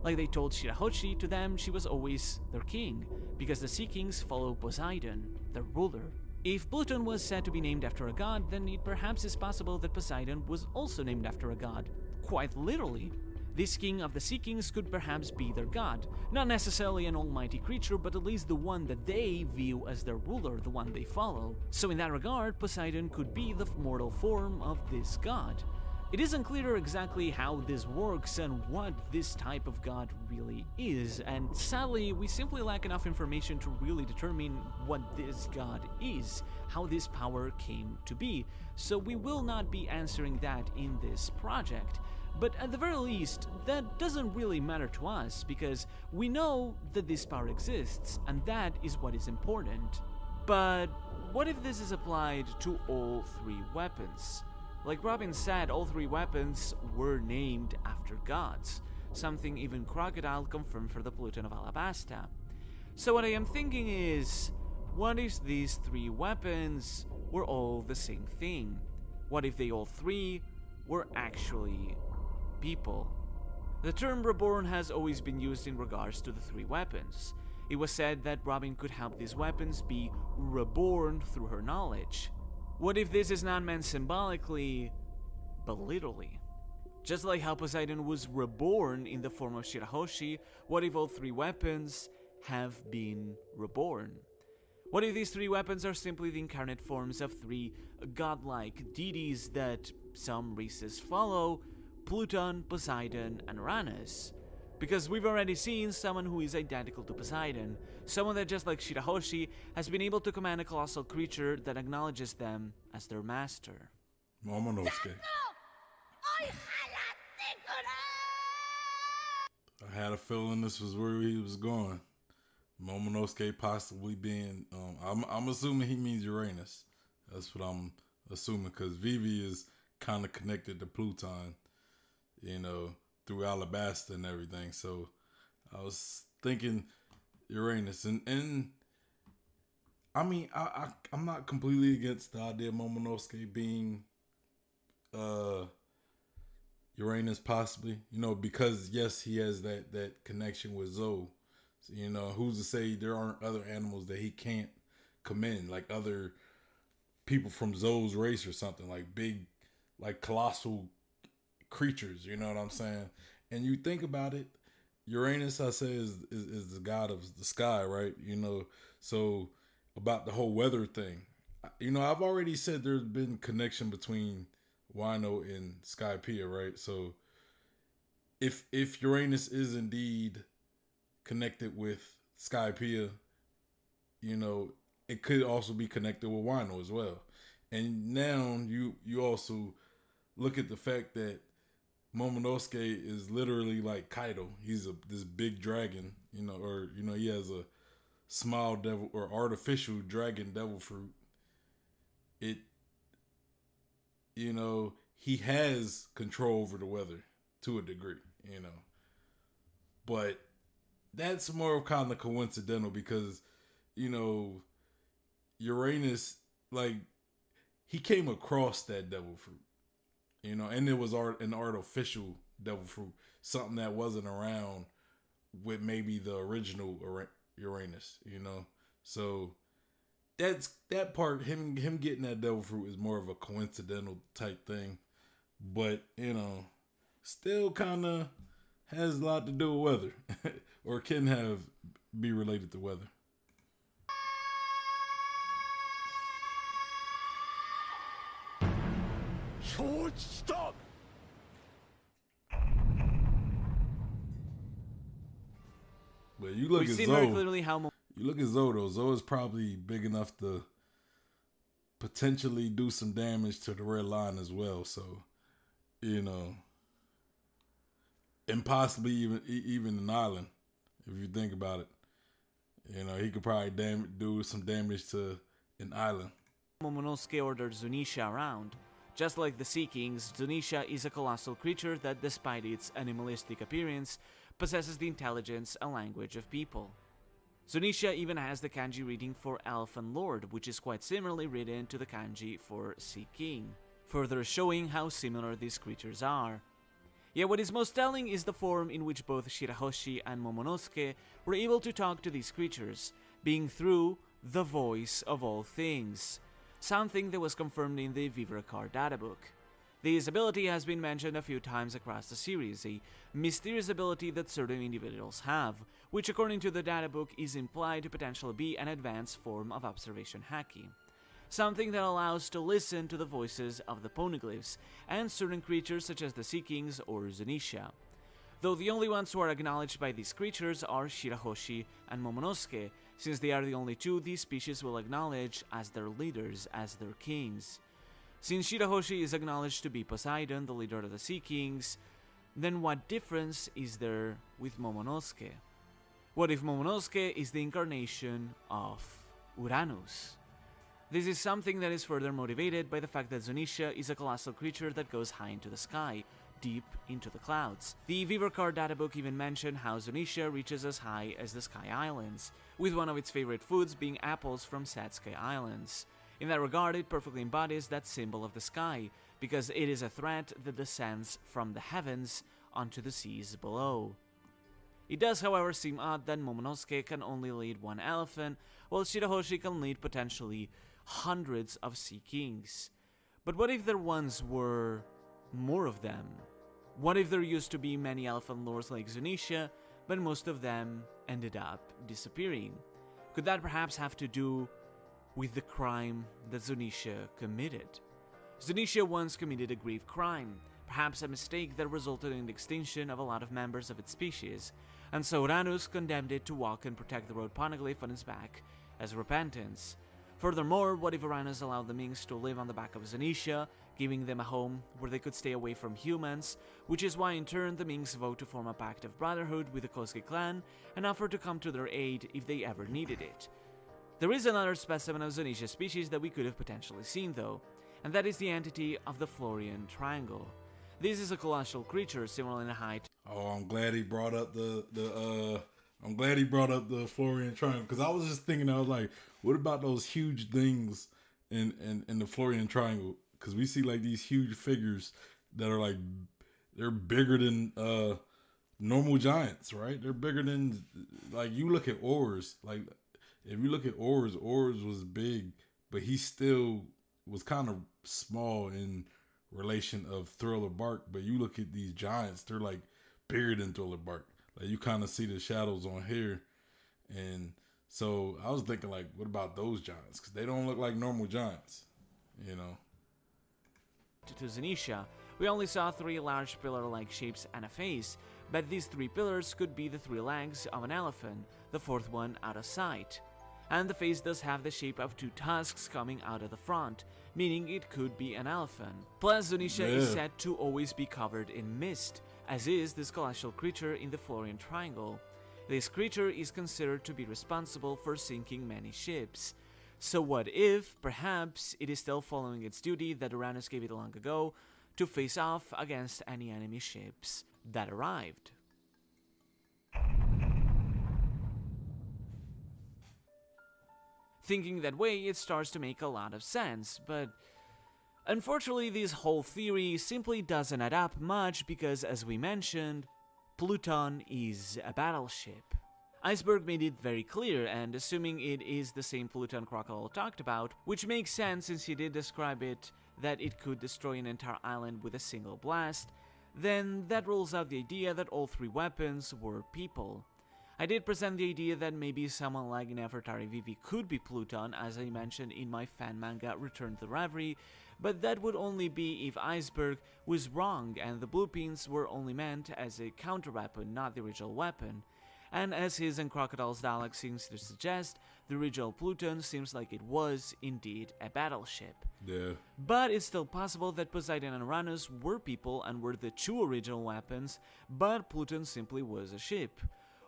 Like they told Shirahoshi, to them she was always their king, because the Sea Kings follow Poseidon, their ruler. If Pluton was said to be named after a god, then it perhaps is possible that Poseidon was also named after a god, quite literally. This king of the Sea Kings could perhaps be their god, not necessarily an almighty creature, but at least the one that they view as their ruler, the one they follow. So in that regard, Poseidon could be the mortal form of this god. It is unclear exactly how this works and what this type of god really is, and sadly, we simply lack enough information to really determine what this god is, how this power came to be, so we will not be answering that in this project. But at the very least, that doesn't really matter to us, because we know that this power exists, and that is what is important. But what if this is applied to all three weapons? Like Robin said, all three weapons were named after gods, something even Crocodile confirmed for the Pluton of Alabasta. So what I am thinking is, what if these three weapons were all the same thing? What if they all three were actually people? The term reborn has always been used in regards to the three weapons. It was said that Robin could help these weapons be reborn through her knowledge. What if this is not meant symbolically, but literally? Just like how Poseidon was reborn in the form of Shirahoshi, what if all three weapons have been reborn? What if these three weapons are simply the incarnate forms of three godlike deities that some races follow: Pluton, Poseidon, and Uranus? Because we've already seen someone who is identical to Poseidon, someone that, just like Shirahoshi, has been able to command a colossal creature that acknowledges them as their master. Momonosuke. I had a feeling this was where he was going. Momonosuke possibly being, I'm assuming he means Uranus. That's what I'm assuming, because Vivi is kind of connected to Pluton, through Alabasta and everything. So I was thinking Uranus, and I mean, I'm not completely against the idea of Momonosuke being uh Uranus, possibly. Because yes, he has that connection with Zoe. So, who's to say there aren't other animals that he can't commend, like other people from Zoe's race or something, like big, like colossal creatures. You know what I'm saying? And you think about it, Uranus, I say, is the god of the sky, right? So about the whole weather thing. I've already said there's been connection between Wino and Skypiea, right? So if Uranus is indeed connected with Skypiea, you know, it could also be connected with Wino as well. And now you also look at the fact that Momonosuke is literally like Kaido. He's this big dragon, or he has a small devil or artificial dragon devil fruit. It he has control over the weather to a degree, But that's more of kind of coincidental because, Uranus, like, he came across that devil fruit, and it was an artificial devil fruit, something that wasn't around with maybe the original Uranus, So that part, him getting that devil fruit is more of a coincidental type thing, but still kind of has a lot to do with weather, or can be related to weather. Shortstop. But you look We've at seen very Zoe. clearly how You look at Zoe though. Zoe is probably big enough to potentially do some damage to the red line as well. So, and possibly even an island, if you think about it. He could probably do some damage to an island. Momonosuke ordered Zunisha around. Just like the Sea Kings, Zunisha is a colossal creature that, despite its animalistic appearance, possesses the intelligence and language of people. Zunisha even has the kanji reading for Elephant Lord, which is quite similarly written to the kanji for Sea King, further showing how similar these creatures are. Yet what is most telling is the form in which both Shirahoshi and Momonosuke were able to talk to these creatures, being through the voice of all things, something that was confirmed in the Vivarkar databook. This ability has been mentioned a few times across the series, a mysterious ability that certain individuals have, which according to the databook is implied to potentially be an advanced form of observation haki. Something that allows to listen to the voices of the poneglyphs and certain creatures such as the Sea Kings or Zunisha. Though the only ones who are acknowledged by these creatures are Shirahoshi and Momonosuke, since they are the only two these species will acknowledge as their leaders, as their kings. Since Shirahoshi is acknowledged to be Poseidon, the leader of the Sea Kings, then what difference is there with Momonosuke? What if Momonosuke is the incarnation of Uranus? This is something that is further motivated by the fact that Zunisha is a colossal creature that goes high into the sky, deep into the clouds. The Vivarkar databook even mentioned how Zunisha reaches as high as the Sky Islands, with one of its favorite foods being apples from said Sky Islands. In that regard, it perfectly embodies that symbol of the sky, because it is a threat that descends from the heavens onto the seas below. It does, however, seem odd that Momonosuke can only lead one elephant, while Shirahoshi can lead potentially hundreds of Sea Kings. But what if there once were more of them? What if there used to be many elephant lords like Zunisha, but most of them ended up disappearing? Could that perhaps have to do with the crime that Zunisha committed? Zunisha once committed a grave crime, perhaps a mistake that resulted in the extinction of a lot of members of its species, and so Uranus condemned it to walk and protect the road poneglyph on its back as repentance. Furthermore, what if Uranus allowed the Minks to live on the back of Zunisha, giving them a home where they could stay away from humans, which is why in turn the Minks vote to form a pact of brotherhood with the Kosuke clan and offer to come to their aid if they ever needed it. There is another specimen of Zunisha species that we could have potentially seen though, and that is the entity of the Florian Triangle. This is a colossal creature similar in height. Oh, I'm glad he brought up I'm glad he brought up the Florian Triangle, because I was just thinking, I was like, what about those huge things in the Florian Triangle? Because we see like these huge figures that are like, they're bigger than normal giants, right? They're bigger than, like, you look at Ors, like if you look at Ors was big, but he still was kind of small in relation of Thriller Bark. But you look at these giants, they're like bigger than Thriller Bark. Like you kind of see the shadows on here, and so I was thinking, like, what about those giants? Because they don't look like normal giants, you know. To Zanisha, we only saw 3 large pillar-like shapes and a face, but these 3 pillars could be the 3 legs of an elephant, the 4th one out of sight. And the face does have the shape of 2 tusks coming out of the front, meaning it could be an elephant. Plus, Zanisha is said to always be covered in mist, as is this colossal creature in the Florian Triangle. This creature is considered to be responsible for sinking many ships. So what if, perhaps, it is still following its duty that Uranus gave it long ago to face off against any enemy ships that arrived? Thinking that way, it starts to make a lot of sense, but unfortunately this whole theory simply doesn't add up much because, as we mentioned, Pluton is a battleship. Iceberg made it very clear, and assuming it is the same Pluton Crocodile talked about, which makes sense since he did describe it that it could destroy an entire island with a single blast, then that rules out the idea that all 3 weapons were people. I did present the idea that maybe someone like Nefertari Vivi could be Pluton, as I mentioned in my fan manga Return to the Reverie, but that would only be if Iceberg was wrong and the blueprints were only meant as a counter-weapon, not the original weapon. And as his and Crocodile's dialogue seems to suggest, the original Pluton seems like it was indeed a battleship. Yeah. But it's still possible that Poseidon and Uranus were people and were the 2 original weapons, but Pluton simply was a ship.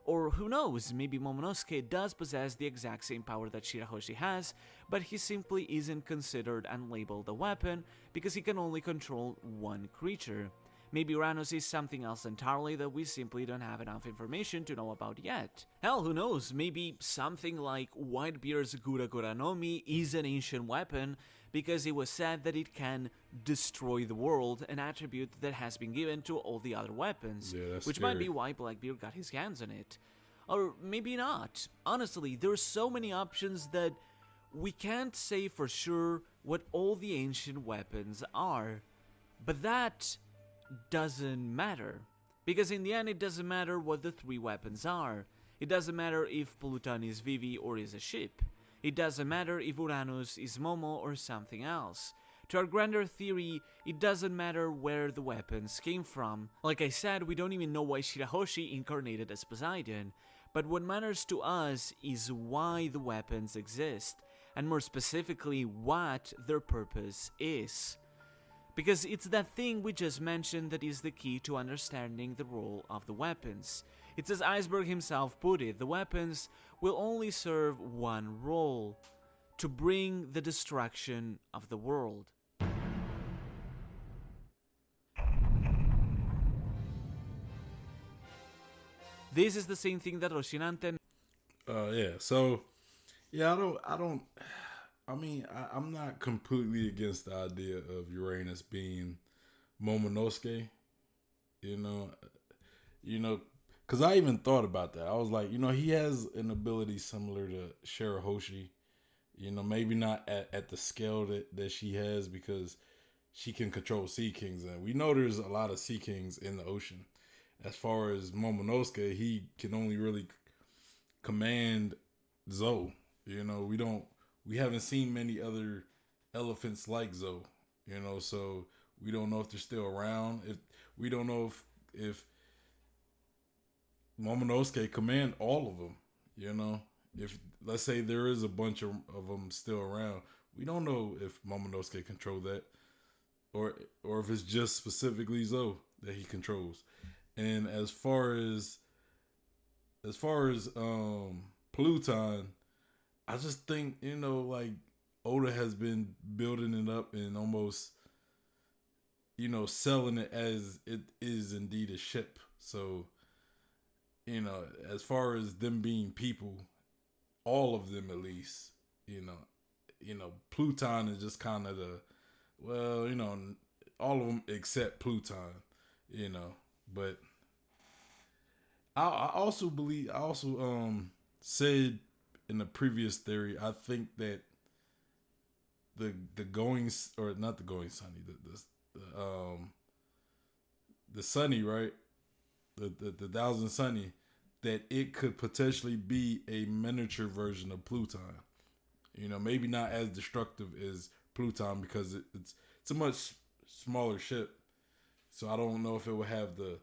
Or who knows, maybe Momonosuke does possess the exact same power that Shirahoshi has, but he simply isn't considered and labeled a weapon because he can only control 1 creature. Maybe Uranus is something else entirely that we simply don't have enough information to know about yet. Hell, who knows, maybe something like Whitebeard's Gura Gura no Mi is an ancient weapon because it was said that it can destroy the world, an attribute that has been given to all the other weapons, which might be why Blackbeard got his hands on it. Or maybe not. Honestly, there are so many options that we can't say for sure what all the ancient weapons are. But that doesn't matter, because in the end it doesn't matter what the 3 weapons are. It doesn't matter if Pluton is Vivi or is a ship. It doesn't matter if Uranus is Momo or something else. To our grander theory, it doesn't matter where the weapons came from. Like I said, we don't even know why Shirahoshi incarnated as Poseidon, but what matters to us is why the weapons exist, and more specifically, what their purpose is. Because it's that thing we just mentioned that is the key to understanding the role of the weapons. It's as Iceberg himself put it, the weapons will only serve 1 role: to bring the destruction of the world. This is the same thing that Roshinante... I'm not completely against the idea of Uranus being Momonosuke, because I even thought about that. I was like, he has an ability similar to Shirahoshi, maybe not at the scale that she has, because she can control sea kings, and we know there's a lot of sea kings in the ocean. As far as Momonosuke, he can only really command Zoe. We haven't seen many other elephants like Zoe, so we don't know if they're still around. We don't know if Momonosuke command all of them, If, let's say, there is a bunch of them still around, we don't know if Momonosuke control that, or if it's just specifically Zoe that he controls. And as far as Pluton, I just think, Oda has been building it up and almost selling it as it is indeed a ship. So, as far as them being people, all of them at least, Pluton is just kind of all of them except Pluton, but I also believe, said in the previous theory, I think that the going, or not the going sunny, the sunny, right? The thousand sunny, that it could potentially be a miniature version of Pluton. Maybe not as destructive as Pluton because it's a much smaller ship. So I don't know if it will have the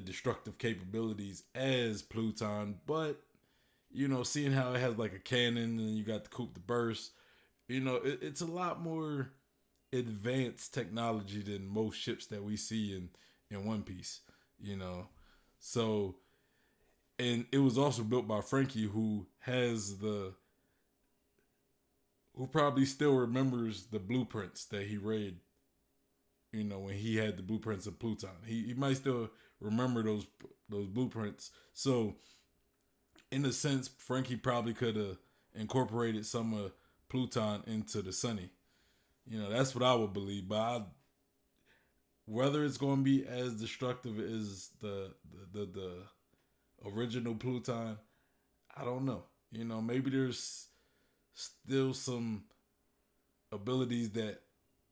destructive capabilities as Pluton, but seeing how it has like a cannon and you got the coupe de burst, it's a lot more advanced technology than most ships that we see in One Piece. So, and it was also built by Frankie, who probably still remembers the blueprints that he read. When he had the blueprints of Pluton, he might still remember those blueprints. So, in a sense, Frankie probably could have incorporated some of Pluton into the Sunny. That's what I would believe. But whether it's going to be as destructive as the original Pluton, I don't know. Maybe there's still some abilities that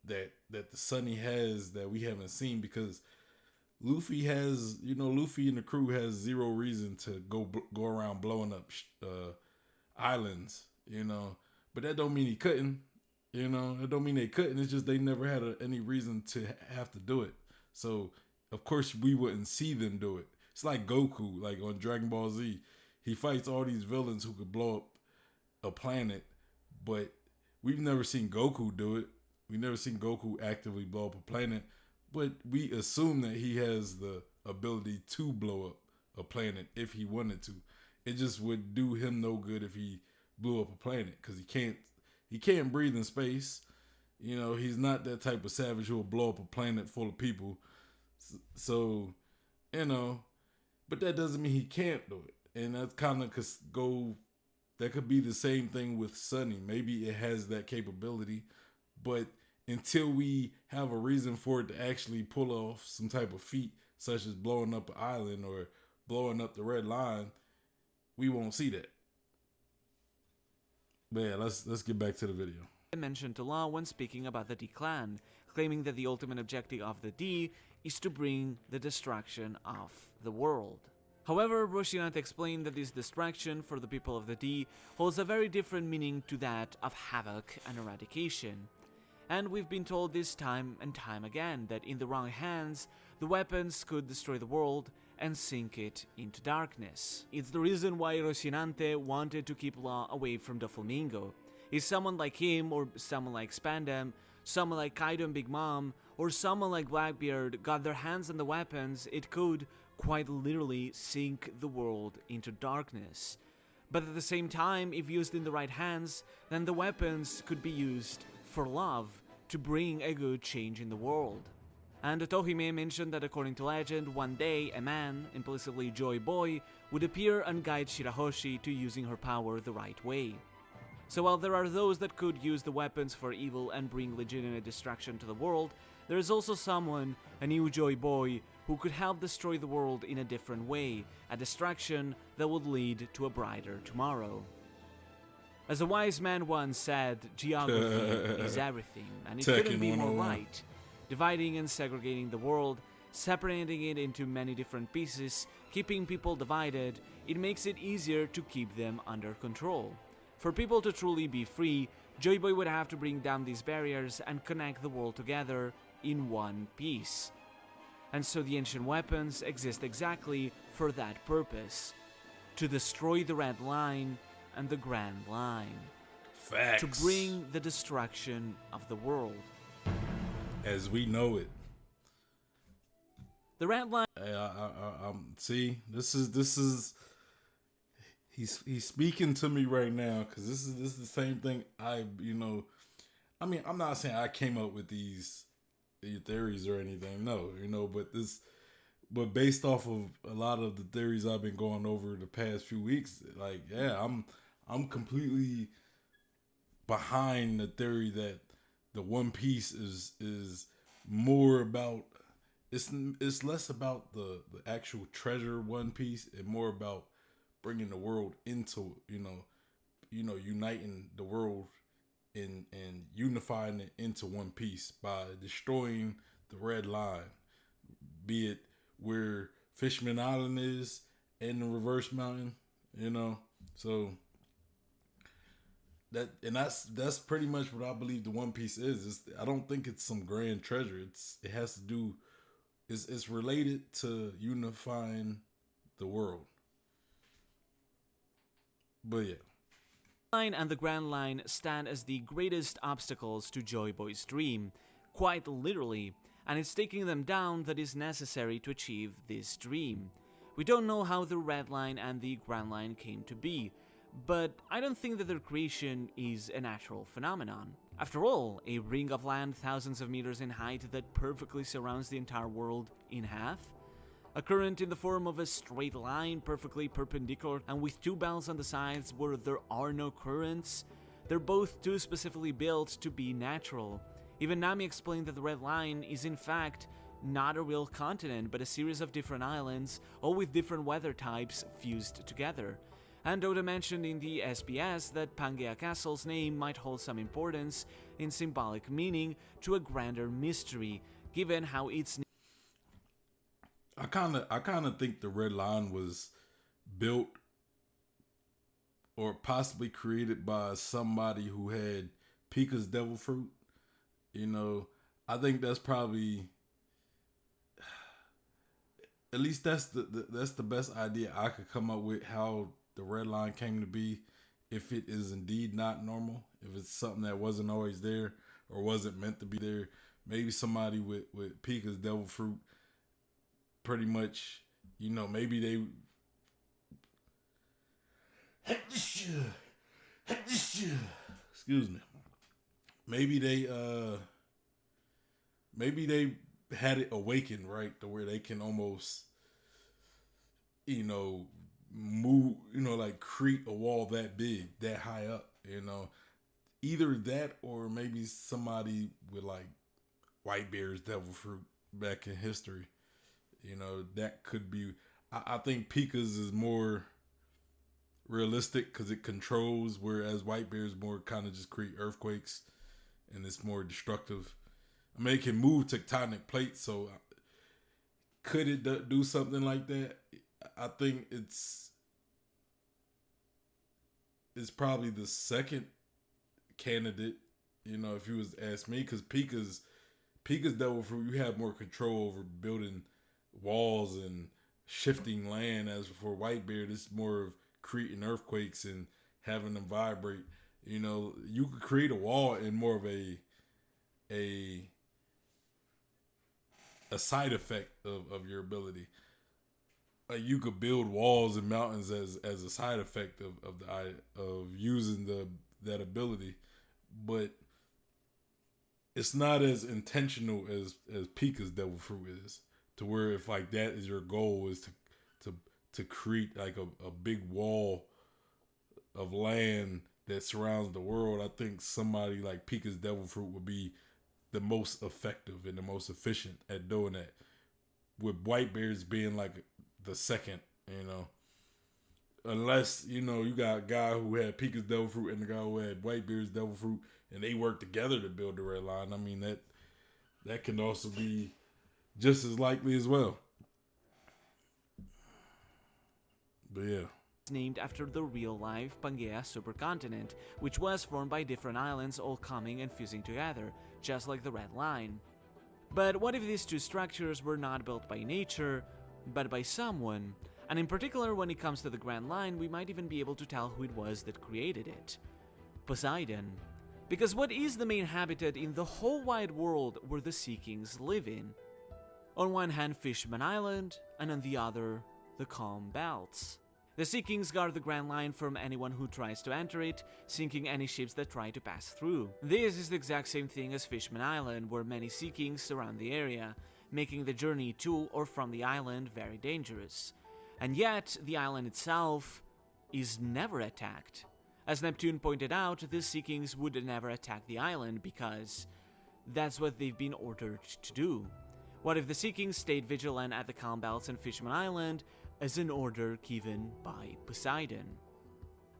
the Sunny has that we haven't seen, because Luffy and the crew has zero reason to go around blowing up islands, but that don't mean he couldn't, that don't mean they couldn't. It's just they never had any reason to have to do it. So of course we wouldn't see them do it. It's like Goku, like on Dragon Ball Z, he fights all these villains who could blow up a planet, but we've never seen Goku do it. We've never seen Goku actively blow up a planet, but we assume that he has the ability to blow up a planet if he wanted to. It just would do him no good if he blew up a planet, because he can't breathe in space. He's not that type of savage who will blow up a planet full of people. So, but that doesn't mean he can't do it. And that's kind of that could be the same thing with Sunny. Maybe it has that capability, but until we have a reason for it to actually pull off some type of feat, such as blowing up an island or blowing up the red line, we won't see that. But yeah, let's get back to the video. I mentioned to Law when speaking about the D clan, claiming that the ultimate objective of the D is to bring the destruction of the world. However, Roshinante explained that this distraction for the people of the D holds a very different meaning to that of havoc and eradication. And we've been told this time and time again that in the wrong hands, the weapons could destroy the world and sink it into darkness. It's the reason why Roshinante wanted to keep Law away from Doflamingo. If someone like him, or someone like Spandam, someone like Kaido and Big Mom, or someone like Blackbeard got their hands on the weapons, it could, quite literally, sink the world into darkness. But at the same time, if used in the right hands, then the weapons could be used for love, to bring a good change in the world. And Otohime mentioned that according to legend, one day a man, implicitly Joy Boy, would appear and guide Shirahoshi to using her power the right way. So while there are those that could use the weapons for evil and bring legitimate destruction to the world, there is also someone, a new Joy Boy, who could help destroy the world in a different way, a distraction that would lead to a brighter tomorrow. As a wise man once said, geography is everything, and it couldn't be more right. Dividing and segregating the world, separating it into many different pieces, keeping people divided, it makes it easier to keep them under control. For people to truly be free, Joy Boy would have to bring down these barriers and connect the world together in one piece. And so the ancient weapons exist exactly for that purpose, to destroy the Red Line and the Grand Line. Facts. To bring the destruction of the world. As we know it. The Red Line... See, this is... He's speaking to me right now, because this is the same thing I'm not saying I came up with these your theories or anything. No, but based off of a lot of the theories I've been going over the past few weeks, like, yeah, I'm completely behind the theory that the One Piece is more about it's less about the actual treasure One Piece and more about bringing the world into uniting the world and unifying it into one piece by destroying the red line, be it where Fishman Island is and the Reverse Mountain, So that's pretty much what I believe the One Piece is. I don't think it's some grand treasure. It has to do. It's related to unifying the world. But yeah. Line and the Grand Line stand as the greatest obstacles to Joy Boy's dream, quite literally, and it's taking them down that is necessary to achieve this dream. We don't know how the Red Line and the Grand Line came to be, but I don't think that their creation is a natural phenomenon. After all, a ring of land thousands of meters in height that perfectly surrounds the entire world in half? A current in the form of a straight line, perfectly perpendicular, and with two bells on the sides where there are no currents. They're both too specifically built to be natural. Even Nami explained that the Red Line is in fact not a real continent, but a series of different islands, all with different weather types fused together. And Oda mentioned in the SBS that Pangaea Castle's name might hold some importance in symbolic meaning to a grander mystery, given how its I kind of think the Red Line was built or possibly created by somebody who had Pika's devil fruit. I think that's probably, at least that's the best idea I could come up with how the Red Line came to be. If it is indeed not normal, if it's something that wasn't always there or wasn't meant to be there, maybe somebody with Pika's devil fruit pretty much, maybe they excuse me. Maybe they had it awakened, right, to where they can almost, move, like create a wall that big, that high up, Either that or maybe somebody with like Whitebeard's devil fruit back in history. That could be. I think Pika's is more realistic because it controls, whereas Whitebeard's more kind of just create earthquakes, and it's more destructive. I mean, it can move tectonic plates, so could it do something like that? I think it's probably the second candidate. If you was to ask me, because Pika's devil fruit, you have more control over building walls and shifting land. As for Whitebeard, it's more of creating earthquakes and having them vibrate. You could create a wall in more of a side effect of your ability. Like you could build walls and mountains as a side effect of using that ability, but it's not as intentional as Pika's devil fruit is. To where if like that is your goal, is to create like a big wall of land that surrounds the world, I think somebody like Pika's devil fruit would be the most effective and the most efficient at doing that. With Whitebeards being like the second, unless you got a guy who had Pika's devil fruit and the guy who had Whitebeard's devil fruit, and they work together to build the Red Line. I mean that can also be just as likely as well. But yeah. It's named after the real-life Pangaea supercontinent, which was formed by different islands all coming and fusing together, just like the Red Line. But what if these two structures were not built by nature, but by someone? And in particular, when it comes to the Grand Line, we might even be able to tell who it was that created it. Poseidon. Because what is the main habitat in the whole wide world where the Sea Kings live in? On one hand, Fishman Island, and on the other, the Calm Belts. The Sea Kings guard the Grand Line from anyone who tries to enter it, sinking any ships that try to pass through. This is the exact same thing as Fishman Island, where many Sea Kings surround the area, making the journey to or from the island very dangerous. And yet, the island itself is never attacked. As Neptune pointed out, the Sea Kings would never attack the island because that's what they've been ordered to do. What if the Sea Kings stayed vigilant at the Calm Belts and Fishman Island as an order given by Poseidon?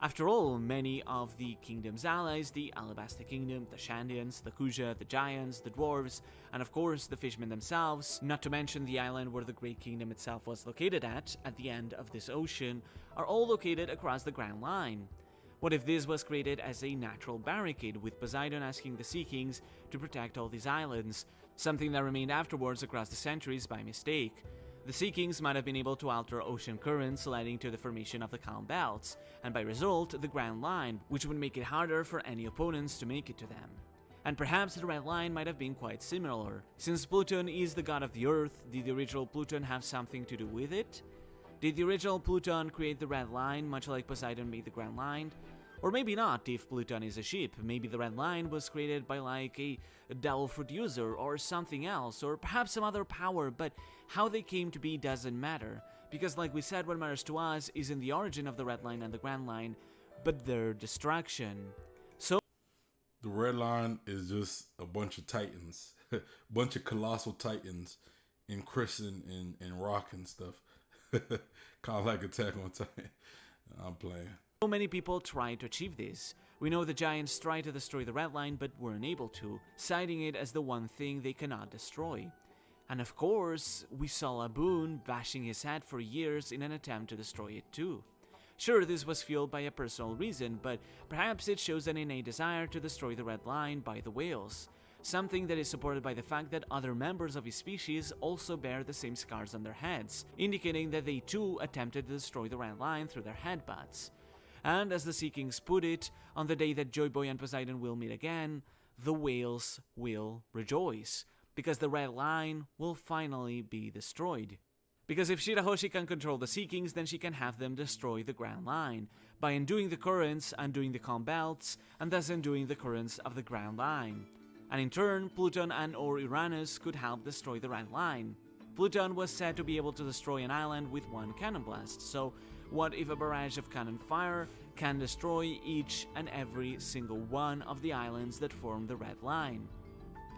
After all, many of the kingdom's allies, the Alabasta Kingdom, the Shandians, the Kuja, the Giants, the Dwarves, and of course the Fishmen themselves, not to mention the island where the Great Kingdom itself was located at the end of this ocean, are all located across the Grand Line. What if this was created as a natural barricade, with Poseidon asking the Sea Kings to protect all these islands, something that remained afterwards across the centuries by mistake? The Sea Kings might have been able to alter ocean currents, leading to the formation of the Calm Belts, and by result, the Grand Line, which would make it harder for any opponents to make it to them. And perhaps the Red Line might have been quite similar. Since Pluton is the god of the Earth, did the original Pluton have something to do with it? Did the original Pluton create the Red Line, much like Poseidon made the Grand Line? Or maybe not, if Pluton is a ship. Maybe the Red Line was created by like a devil fruit user or something else, or perhaps some other power, but how they came to be doesn't matter. Because like we said, what matters to us isn't the origin of the Red Line and the Grand Line, but their destruction. So The Red Line is just a bunch of titans, a bunch of colossal titans in Christian and rock and stuff. Kind of like Attack on Titan. I'm playing. So many people tried to achieve this. We know the Giants tried to destroy the Red Line but were unable to, citing it as the one thing they cannot destroy. And of course, we saw Laboon bashing his head for years in an attempt to destroy it too. Sure, this was fueled by a personal reason, but perhaps it shows an innate desire to destroy the Red Line by the whales, something that is supported by the fact that other members of his species also bear the same scars on their heads, indicating that they too attempted to destroy the Red Line through their headbutts. And as the Sea Kings put it, on the day that Joy Boy and Poseidon will meet again, the whales will rejoice, because the Red Line will finally be destroyed. Because if Shirahoshi can control the Sea Kings, then she can have them destroy the Grand Line, by undoing the currents, undoing the Calm Belts, and thus undoing the currents of the Grand Line. And in turn, Pluton and or Uranus could help destroy the Red Line. Pluton was said to be able to destroy an island with one cannon blast, so what if a barrage of cannon fire can destroy each and every single one of the islands that form the Red Line?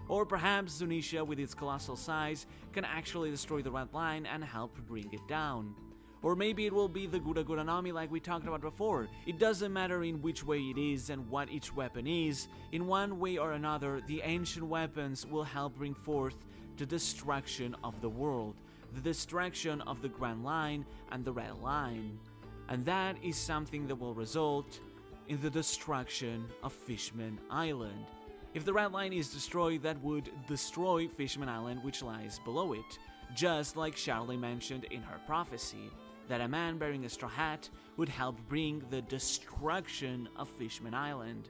Or perhaps Zunisha, with its colossal size, can actually destroy the Red Line and help bring it down. Or maybe it will be the Gura Guranami like we talked about before. It doesn't matter in which way it is and what each weapon is. In one way or another, the ancient weapons will help bring forth the destruction of the world, the destruction of the Grand Line and the Red Line. And that is something that will result in the destruction of Fishman Island. If the Red Line is destroyed, that would destroy Fishman Island, which lies below it, just like Charlie mentioned in her prophecy, that a man bearing a straw hat would help bring the destruction of Fishman Island.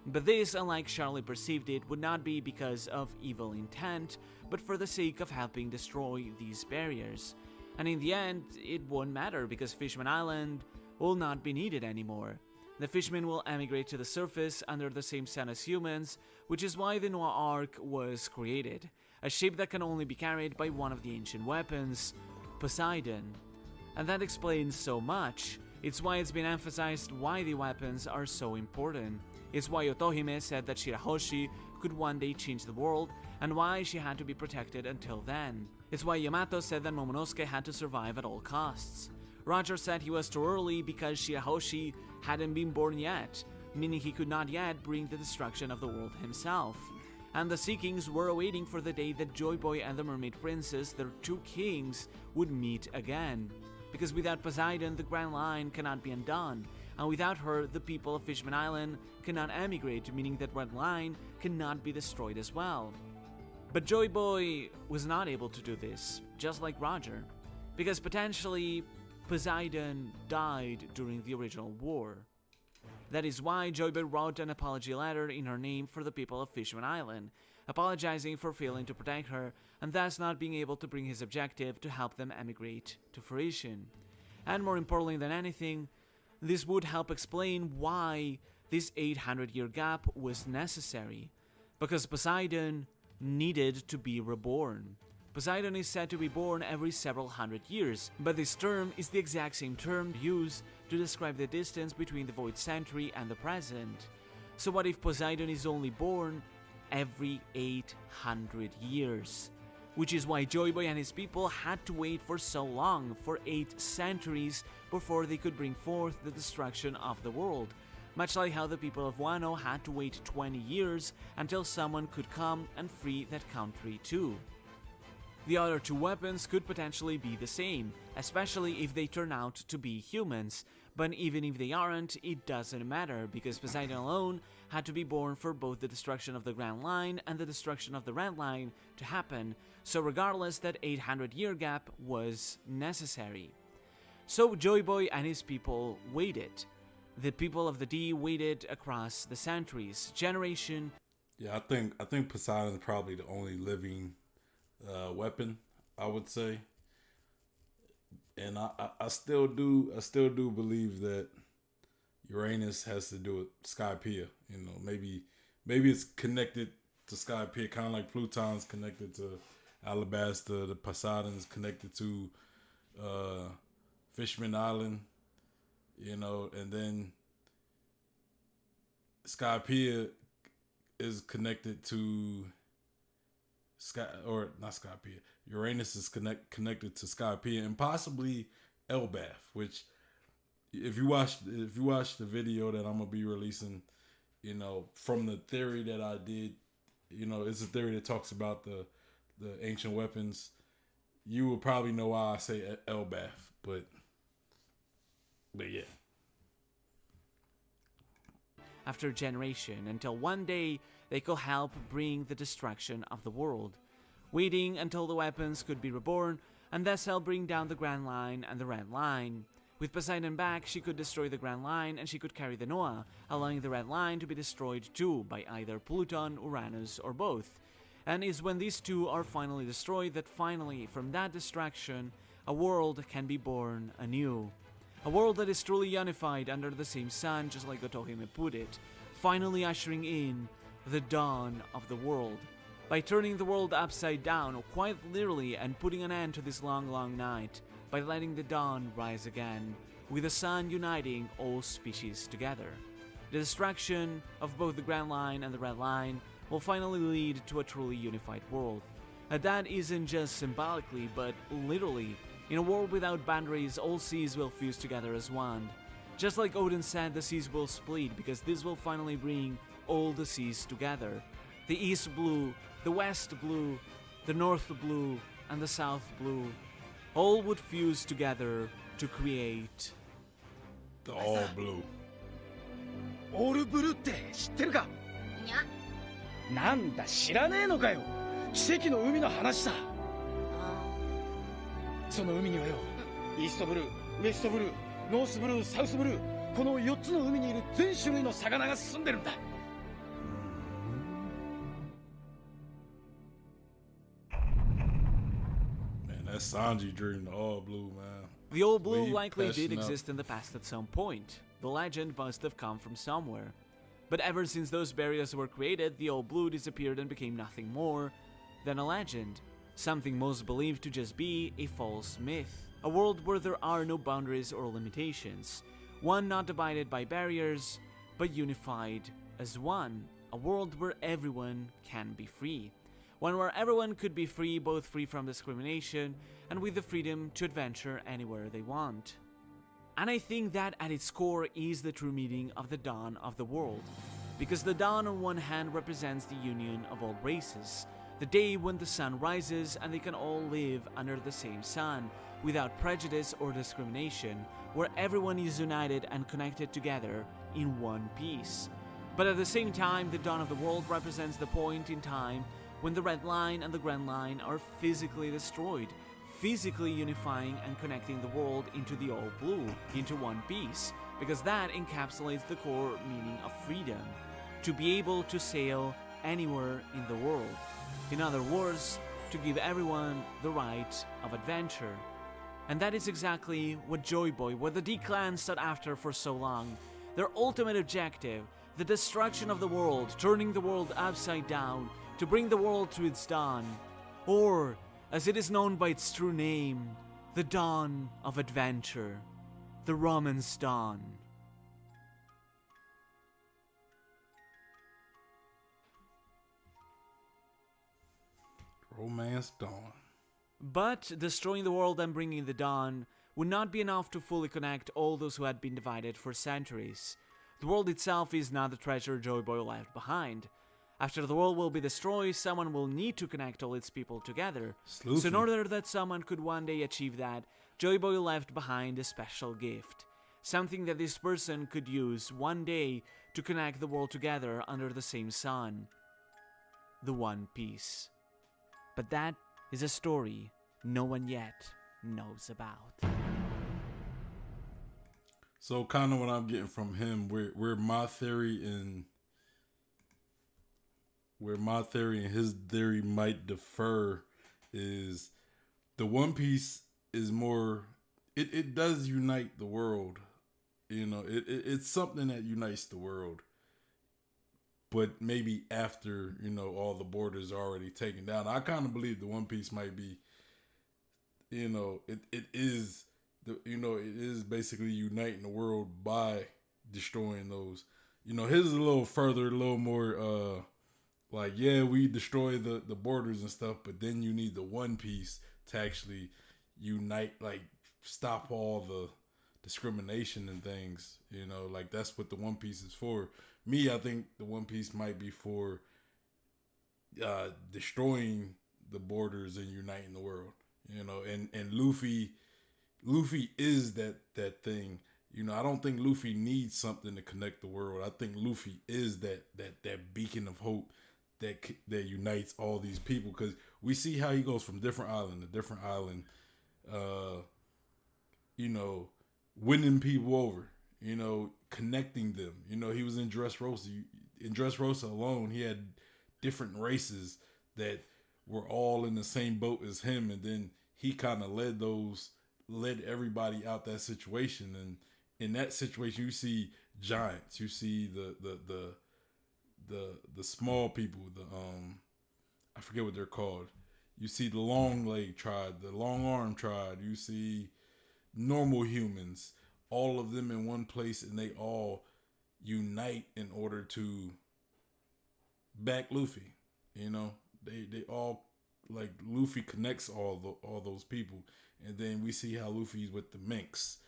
But this, unlike Charlie perceived it, would not be because of evil intent, but for the sake of helping destroy these barriers. And in the end, it won't matter because Fishman Island will not be needed anymore. The fishmen will emigrate to the surface under the same sun as humans, which is why the Noah Ark was created, a ship that can only be carried by one of the ancient weapons, Poseidon. And that explains so much. It's why it's been emphasized why the weapons are so important. It's why Otohime said that Shirahoshi could one day change the world, and why she had to be protected until then. It's why Yamato said that Momonosuke had to survive at all costs. Roger said he was too early because Shirahoshi hadn't been born yet, meaning he could not yet bring the destruction of the world himself. And the Sea Kings were waiting for the day that Joy Boy and the Mermaid Princess, their two kings, would meet again. Because without Poseidon, the Grand Line cannot be undone, and without her, the people of Fishman Island cannot emigrate, meaning that Red Line cannot be destroyed as well. But Joy Boy was not able to do this, just like Roger, because potentially Poseidon died during the original war. That is why Joy Boy wrote an apology letter in her name for the people of Fishman Island, apologizing for failing to protect her and thus not being able to bring his objective to help them emigrate to fruition. And more importantly than anything, this would help explain why this 800-year gap was necessary. Because Poseidon needed to be reborn. Poseidon is said to be born every several hundred years, but this term is the exact same term used to describe the distance between the void century and the present. So what if Poseidon is only born every 800 years? Which is why Joy Boy and his people had to wait for so long, for 8 centuries, before they could bring forth the destruction of the world. Much like how the people of Wano had to wait 20 years until someone could come and free that country too. The other 2 weapons could potentially be the same, especially if they turn out to be humans, but even if they aren't, it doesn't matter, because Poseidon alone had to be born for both the destruction of the Grand Line and the destruction of the Red Line to happen, so regardless, that 800-year gap was necessary. So Joy Boy and his people waited. The people of the D waited across the centuries, generation. Yeah, I think Poseidon is probably the only living weapon, I would say. And I still do believe that Uranus has to do with Skypiea. You know, maybe it's connected to Skypiea, kind of like Pluton's connected to Alabasta, the Poseidon's connected to Fishman Island, you know, and then Skypiea is connected to Uranus is connected to Skypiea and possibly Elbath, which if you watch the video that I'm gonna be releasing, you know, from the theory that I did, you know, it's a theory that talks about the ancient weapons. You will probably know why I say Elbath, but yeah. After a generation, until one day they could help bring the destruction of the world, waiting until the weapons could be reborn, and thus help bring down the Grand Line and the Red Line. With Poseidon back, she could destroy the Grand Line and she could carry the Noah, allowing the Red Line to be destroyed too by either Pluton, Uranus, or both. And it's when these 2 are finally destroyed that finally, from that destruction, a world can be born anew. A world that is truly unified under the same sun, just like Otohime put it, finally ushering in the dawn of the world, by turning the world upside down, quite literally, and putting an end to this long, long night, by letting the dawn rise again, with the sun uniting all species together. The destruction of both the Grand Line and the Red Line will finally lead to a truly unified world. And that isn't just symbolically, but literally. In a world without boundaries, all seas will fuse together as one. Just like Odin said, the seas will split, because this will finally bring all the seas together. The East Blue, the West Blue, the North Blue, and the South Blue, all would fuse together to create the All Blue. オールブルーって知ってるか？にゃ。なんだ知らねえのかよ。奇跡の海の話さ。その海にはよ、イーストブルー、ウエストブルー、ノースブルー、サウスブルー、この4つの海にいる全種類の魚が住んでるんだ。Man, that's Sanji dream, the All Blue, man. The All Blue Way likely did passionate. exist in the past at some point. The legend must have come from somewhere. But ever since those barriers were created, the All Blue disappeared and became nothing more than a legend. Something most believed to just be a false myth. A world where there are no boundaries or limitations. One not divided by barriers, but unified as one. A world where everyone can be free. One where everyone could be free, both free from discrimination and with the freedom to adventure anywhere they want. And I think that at its core is the true meaning of the dawn of the world. Because the dawn on one hand represents the union of all races. The day when the sun rises and they can all live under the same sun, without prejudice or discrimination, where everyone is united and connected together in one piece. But at the same time, the dawn of the world represents the point in time when the Red Line and the Grand Line are physically destroyed, physically unifying and connecting the world into the All Blue, into one piece, because that encapsulates the core meaning of freedom, to be able to sail anywhere in the world. In other words, to give everyone the right of adventure. And that is exactly what Joy Boy, what the D-Clan sought after for so long. Their ultimate objective, the destruction of the world, turning the world upside down to bring the world to its dawn. Or, as it is known by its true name, the dawn of adventure. The Romance Dawn. Romance Dawn. But destroying the world and bringing the dawn would not be enough to fully connect all those who had been divided for centuries. The world itself is not the treasure Joy Boy left behind. After the world will be destroyed, someone will need to connect all its people together. Sloofy. So in order that someone could one day achieve that, Joy Boy left behind a special gift. Something that this person could use one day to connect the world together under the same sun. The One Piece. But that is a story no one yet knows about. So kind of what I'm getting from him, where my theory and his theory might differ is the One Piece is more, it does unite the world. You know, it's something that unites the world. But maybe after, you know, all the borders are already taken down. I kind of believe the One Piece might be, you know, it is basically uniting the world by destroying those. You know, his is a little further, a little more like, yeah, we destroy the borders and stuff, but then you need the One Piece to actually unite, like stop all the discrimination and things. You know, like that's what the One Piece is for. Me, I think the One Piece might be for destroying the borders and uniting the world. You know, and Luffy is that thing. You know, I don't think Luffy needs something to connect the world. I think Luffy is that beacon of hope that unites all these people, because we see how he goes from different island to different island, you know, winning people over, you know, connecting them. You know, he was in Dressrosa. In Dressrosa alone, he had different races that were all in the same boat as him, and then he kind of led everybody out that situation. And in that situation, you see giants, you see the small people, I forget what they're called. You see the long leg tribe, the long arm tribe. You see normal humans, all of them in one place, and they all unite in order to back Luffy. You know, they all, like, Luffy connects all those people, and then we see how Luffy's with the Minks,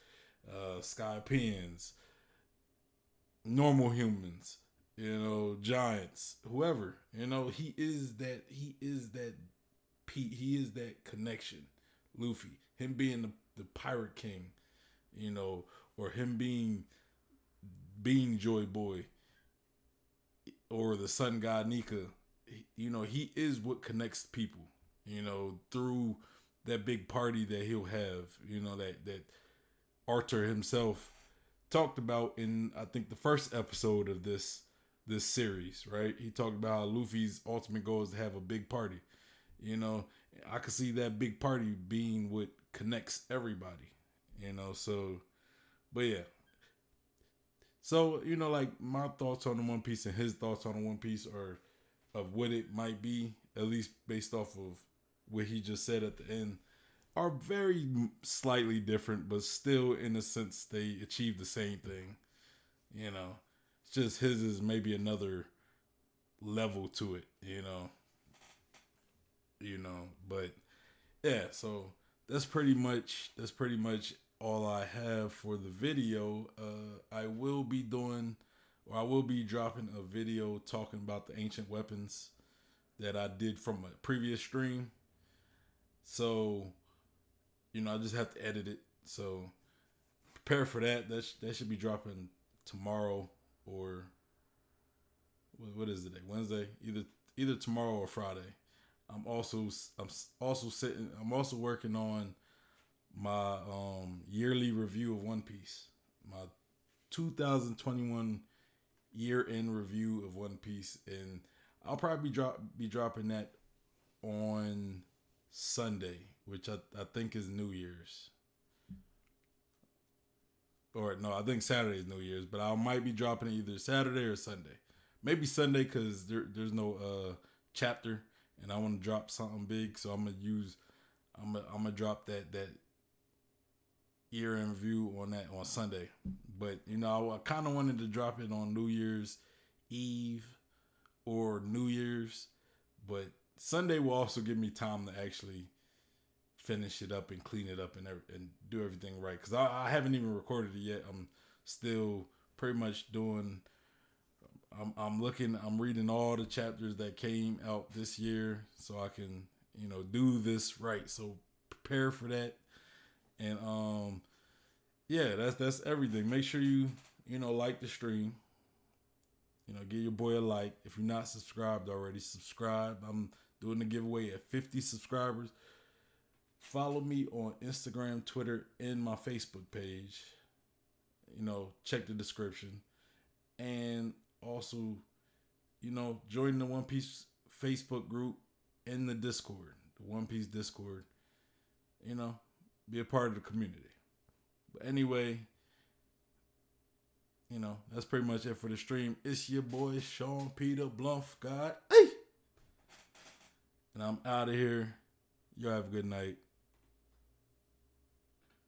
Skypians, normal humans, you know, giants, whoever. You know, he is that connection. Luffy, him being the Pirate King, you know, or him being Joy Boy, or the Sun God Nika. You know, he is what connects people, you know, through that big party that he'll have, you know, that Artur himself talked about in, I think, the first episode of this series, right? He talked about how Luffy's ultimate goal is to have a big party. You know, I could see that big party being what connects everybody, you know, so, but yeah. So, you know, like, my thoughts on the One Piece and his thoughts on the One Piece are of what it might be, at least based off of what he just said at the end, are very slightly different, but still, in a sense, they achieve the same thing. You know, it's just his is maybe another level to it, you know, but yeah, so that's pretty much all I have for the video. I will be dropping a video talking about the ancient weapons that I did from a previous stream. So, you know, I just have to edit it. So prepare for that. That should be dropping tomorrow, or what is it today? Wednesday? Either tomorrow or Friday. I'm also working on my yearly review of One Piece. My 2021 year-end review of One Piece, and I'll probably be dropping that on Sunday, which I think is New Year's. or no, I think Saturday is New Year's, but I might be dropping it either Saturday or Sunday. Maybe Sunday because there's no chapter, and I want to drop something big, so I'm gonna drop that year in review on that on Sunday. But I kind of wanted to drop it on New Year's Eve or New Year's, but Sunday will also give me time to actually finish it up and clean it up and do everything right, because I haven't even recorded it yet. I'm still pretty much doing. I'm reading all the chapters that came out this year so I can do this right. So prepare for that, and yeah, that's everything. Make sure you like the stream. Give your boy a like. If you're not subscribed already, subscribe. I'm doing the giveaway at 50 subscribers. Follow me on Instagram, Twitter, and my Facebook page. Check the description. And also, join the One Piece Facebook group in the Discord, the One Piece Discord. Be a part of the community. But anyway, that's pretty much it for the stream. It's your boy, Sean Peter Bluff God. Hey! And I'm out of here. Y'all have a good night.